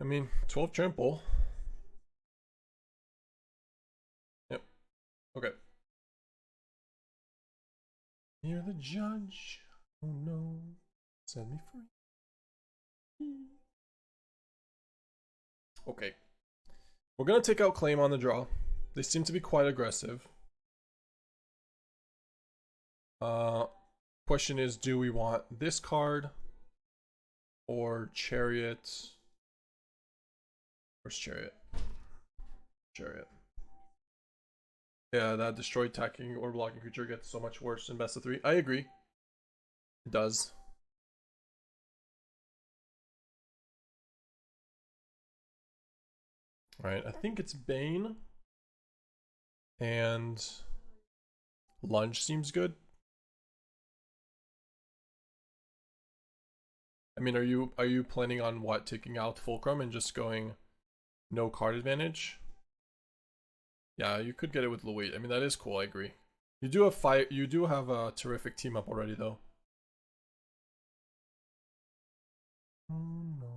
I mean, 12 trample. Yep. Okay. You're the judge. Oh no. Set me free. Okay. We're gonna take out Claim on the draw. They seem to be quite aggressive. Question is, do we want this card or Chariot? Where's Chariot? Chariot. Yeah, that destroy attacking or blocking creature gets so much worse in best of 3. I agree. It does. Alright, I think it's Bane. And Lunge seems good. I mean, are you planning on what, taking out Fulcrum and just going no card advantage? Yeah, you could get it with Louis. I mean, that is cool, I agree. You do have a terrific team up already though. Oh no.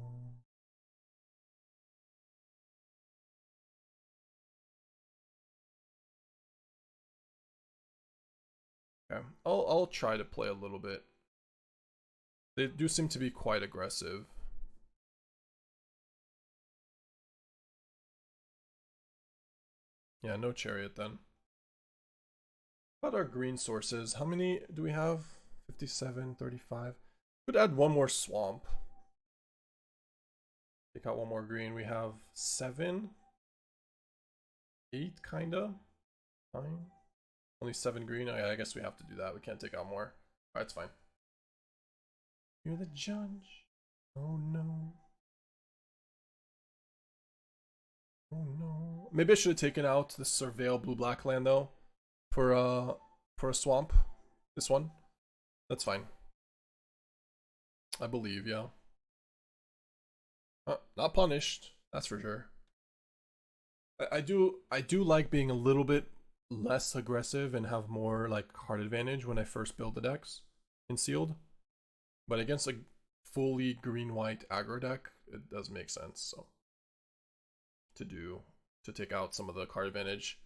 Okay. I'll try to play a little bit. They do seem to be quite aggressive. Yeah, no Chariot then. What about our green sources? How many do we have? 57, 35. Could add one more swamp. Take out one more green. We have 7, 8 kinda. 9. Only 7 green. I guess we have to do that. We can't take out more. Alright, it's fine. You're the judge. Oh no. Oh no. Maybe I should have taken out the Surveil blue-black land though. For a swamp. This one. That's fine. I believe, yeah. Not punished, that's for sure. I do like being a little bit less aggressive and have more like card advantage when I first build the decks in sealed. But against a fully green-white aggro deck, it does make sense. So to take out some of the card advantage.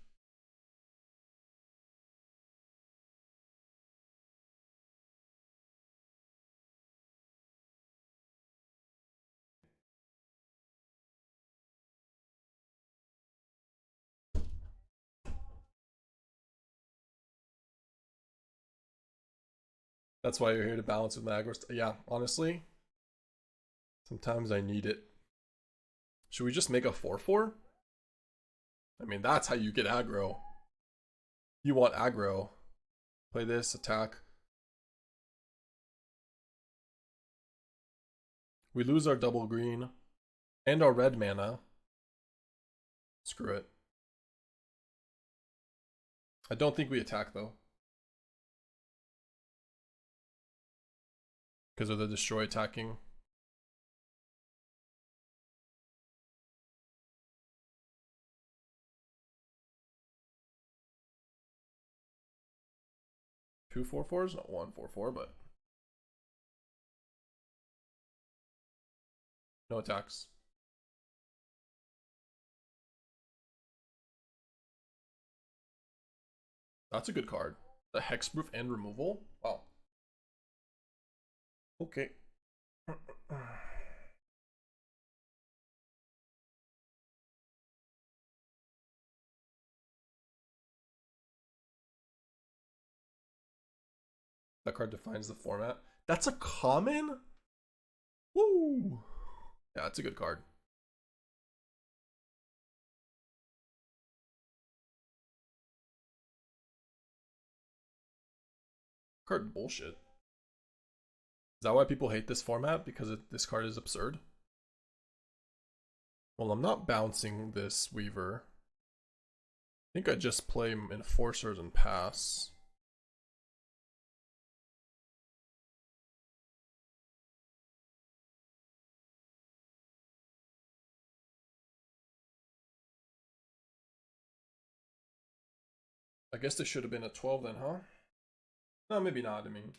That's why you're here to balance with my aggro. Yeah, honestly, sometimes I need it. Should we just make a 4/4? I mean, that's how you get aggro. You want aggro. Play this, attack. We lose our double green and our red mana. Screw it. I don't think we attack though. Because of the destroy attacking. Two 4/4s? Not 1 4/4, but no attacks. That's a good card. The hexproof and removal? Wow. Okay. That card defines the format. That's a common? Woo! Yeah, that's a good card. Card bullshit. Is that why people hate this format? Because this card is absurd? Well, I'm not bouncing this Weaver. I think I just play Enforcers and pass. I guess this should have been a 12 then, huh? No, maybe not. I mean,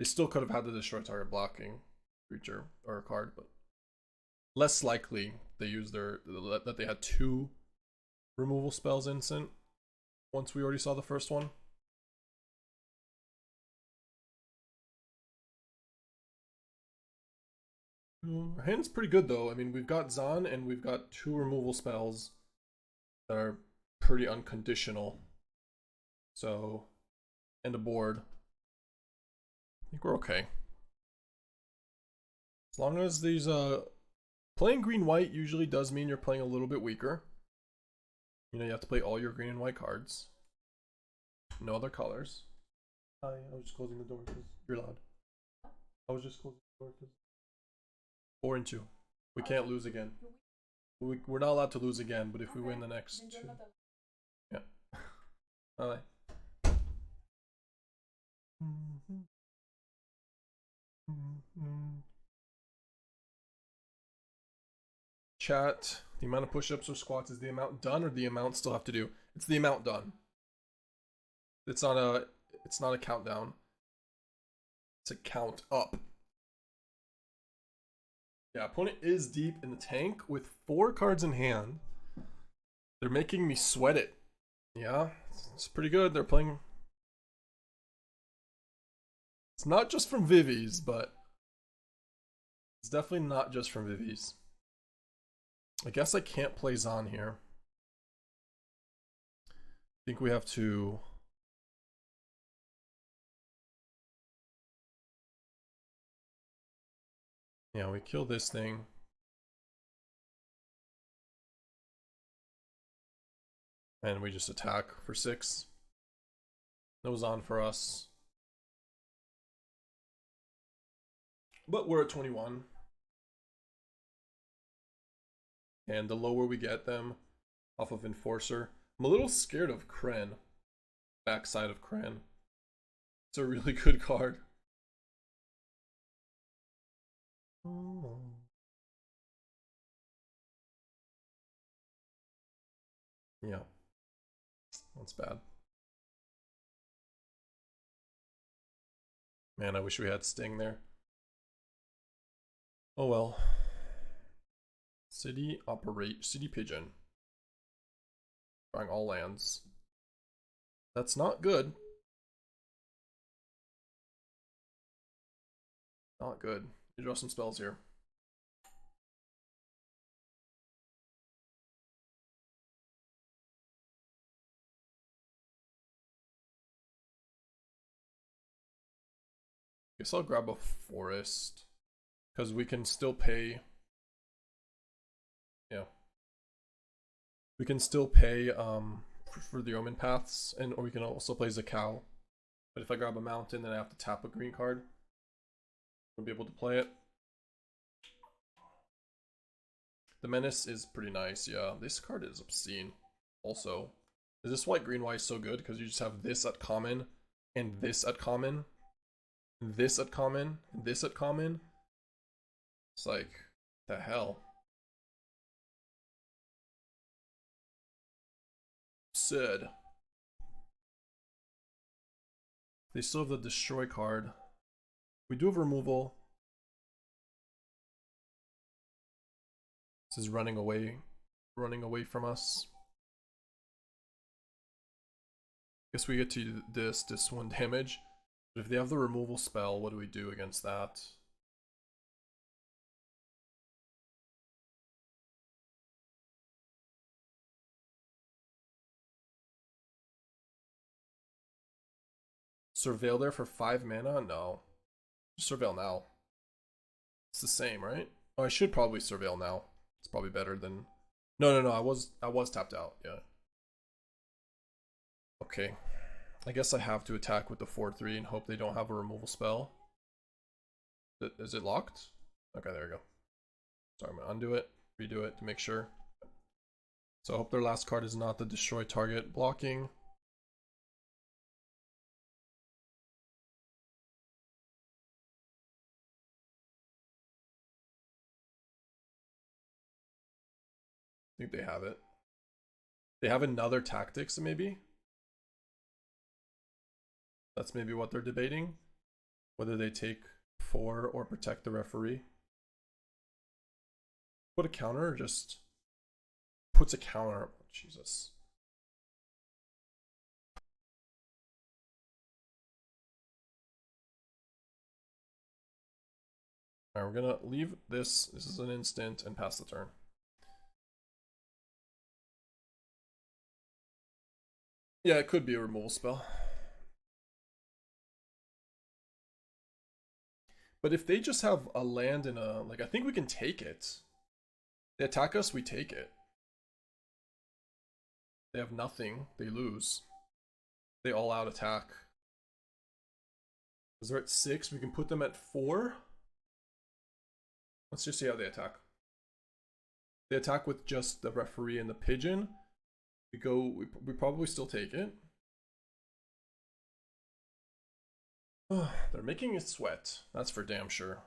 they still could have had the destroy target blocking creature or a card, but less likely they used that they had 2 removal spells instant once we already saw the first one. Our hand's pretty good though. I mean, we've got Zahn and we've got 2 removal spells that are pretty unconditional. So, and a board. I think we're okay. As long as these playing green-white usually does mean you're playing a little bit weaker. You know, you have to play all your green and white cards. No other colors. Hi, I was just closing the door because you're loud. I was just closing the door because 4 and 2. We can't lose again. We're not allowed to lose again, but if we win the next 2. Yeah. Bye. Chat, the amount of push-ups or squats is the amount done or the amount still have to do? It's the amount done. It's not a countdown. It's a count up. Yeah, opponent is deep in the tank with 4 cards in hand. They're making me sweat it. Yeah, it's pretty good. They're playing. It's not just from Vivi's, but it's definitely not just from Vivi's. I guess I can't play Zahn here. I think we have to. Yeah, we kill this thing. And we just attack for 6. No Zon for us. But we're at 21. And the lower we get them off of Enforcer. I'm a little scared of Kren. Backside of Kren. It's a really good card. Oh. Yeah. That's bad. Man, I wish we had Sting there. Oh well. City Pigeon. Drawing all lands. That's not good. Not good. You draw some spells here. Guess I'll grab a Forest. Because we can still pay. Yeah. We can still pay for the Omenpaths, or we can also play Xecau. But if I grab a Mountain, then I have to tap a green card. We'll be able to play it. The Menace is pretty nice, yeah. This card is obscene. Also, is this why green white is so good? Because you just have this at common, and this at common, this at common, and this at common. It's like, the hell. Sid. They still have the Destroy card. We do have removal. This is running away from us. Guess we get to this 1 damage. But if they have the removal spell, what do we do against that? Surveil there for 5 mana? No. Just Surveil now. It's the same, right? Oh, I should probably Surveil now. It's probably better than... No, I was tapped out, yeah. Okay. I guess I have to attack with the 4/3 and hope they don't have a removal spell. Is it locked? Okay, there we go. Sorry, I'm gonna undo it, redo it to make sure. So I hope their last card is not the destroy target blocking. I think they have it. They have another tactics, maybe? That's maybe what they're debating. Whether they take 4 or protect the referee. Put a counter or just puts a counter. Oh, Jesus. Alright, we're gonna leave this. This is an instant and pass the turn. Yeah, it could be a removal spell. But if they just have a land and a... Like, I think we can take it. They attack us, we take it. They have nothing, they lose. They all out attack. Because they're at 6, we can put them at 4. Let's just see how they attack. They attack with just the referee and the pigeon. We probably still take it. Oh, they're making it sweat. That's for damn sure.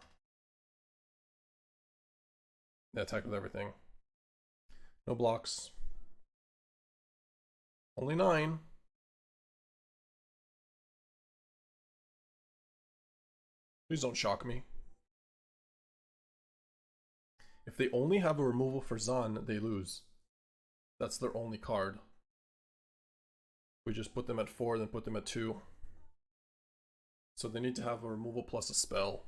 They attack with everything. No blocks. Only 9. Please don't shock me. If they only have a removal for Zon, they lose. That's their only card. We just put them at 4, then put them at 2. So they need to have a removal plus a spell.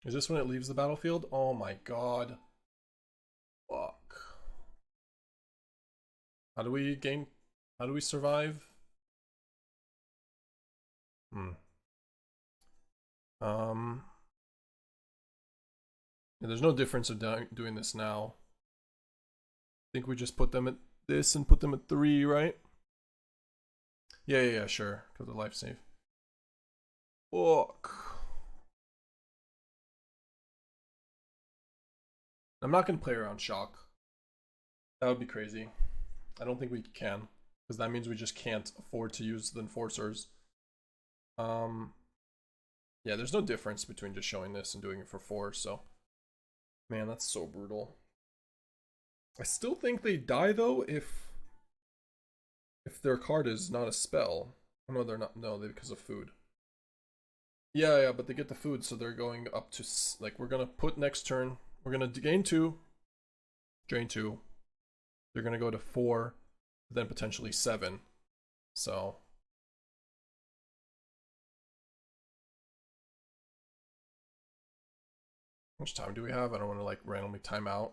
Is this when it leaves the battlefield? Oh my god. Fuck. How do we survive? Yeah, there's no difference of doing this now. I think we just put them at this and put them at 3, right? Yeah, sure. Because of life save. Fuck. I'm not going to play around shock. That would be crazy. I don't think we can. Because that means we just can't afford to use the Enforcers. Yeah, there's no difference between just showing this and doing it for 4, so... Man, that's so brutal. I still think they die, though, if their card is not a spell. Oh, no, they're not. No, they're because of food. Yeah, but they get the food, so they're going up to... Like, we're going to put next turn... We're going to gain 2. Drain 2. They're going to go to 4. Then potentially 7. So... How much time do we have? I don't want to like randomly time out.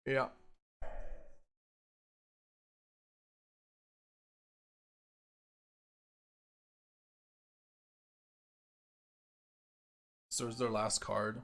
Yeah. So is their last card.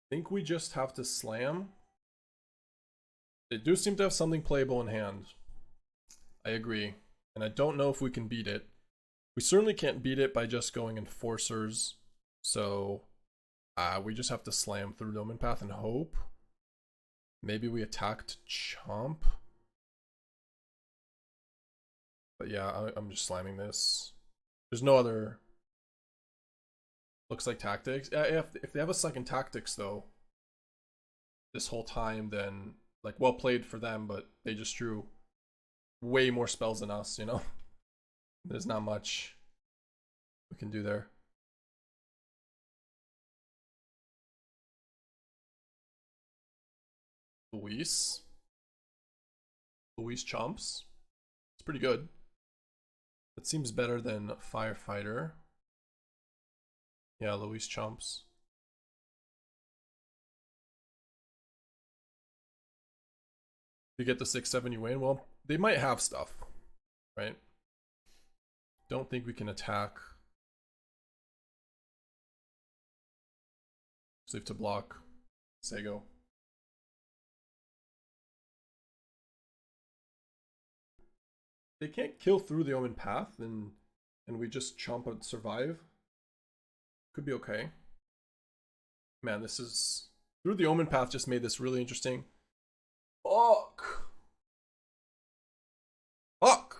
I think we just have to slam. They do seem to have something playable in hand. I agree. And I don't know if we can beat it. We certainly can't beat it by just going Enforcers. So we just have to slam through the Omenpath and hope. Maybe we attack to chomp. But yeah, I'm just slamming this. There's no other... Looks like tactics. If they have a second tactics though, this whole time, then like well played for them, but they just drew way more spells than us, you know? There's not much we can do there. Luis chomps. It's pretty good. That seems better than Firefighter. Yeah, Luis chomps. You get the 6-7, you win. Well, they might have stuff, right? Don't think we can attack. Save to block. Xecau. They can't kill through the Omenpath, and we just chomp and survive. Could be okay. Man, this is... Through the Omenpath just made this really interesting. Fuck! Fuck!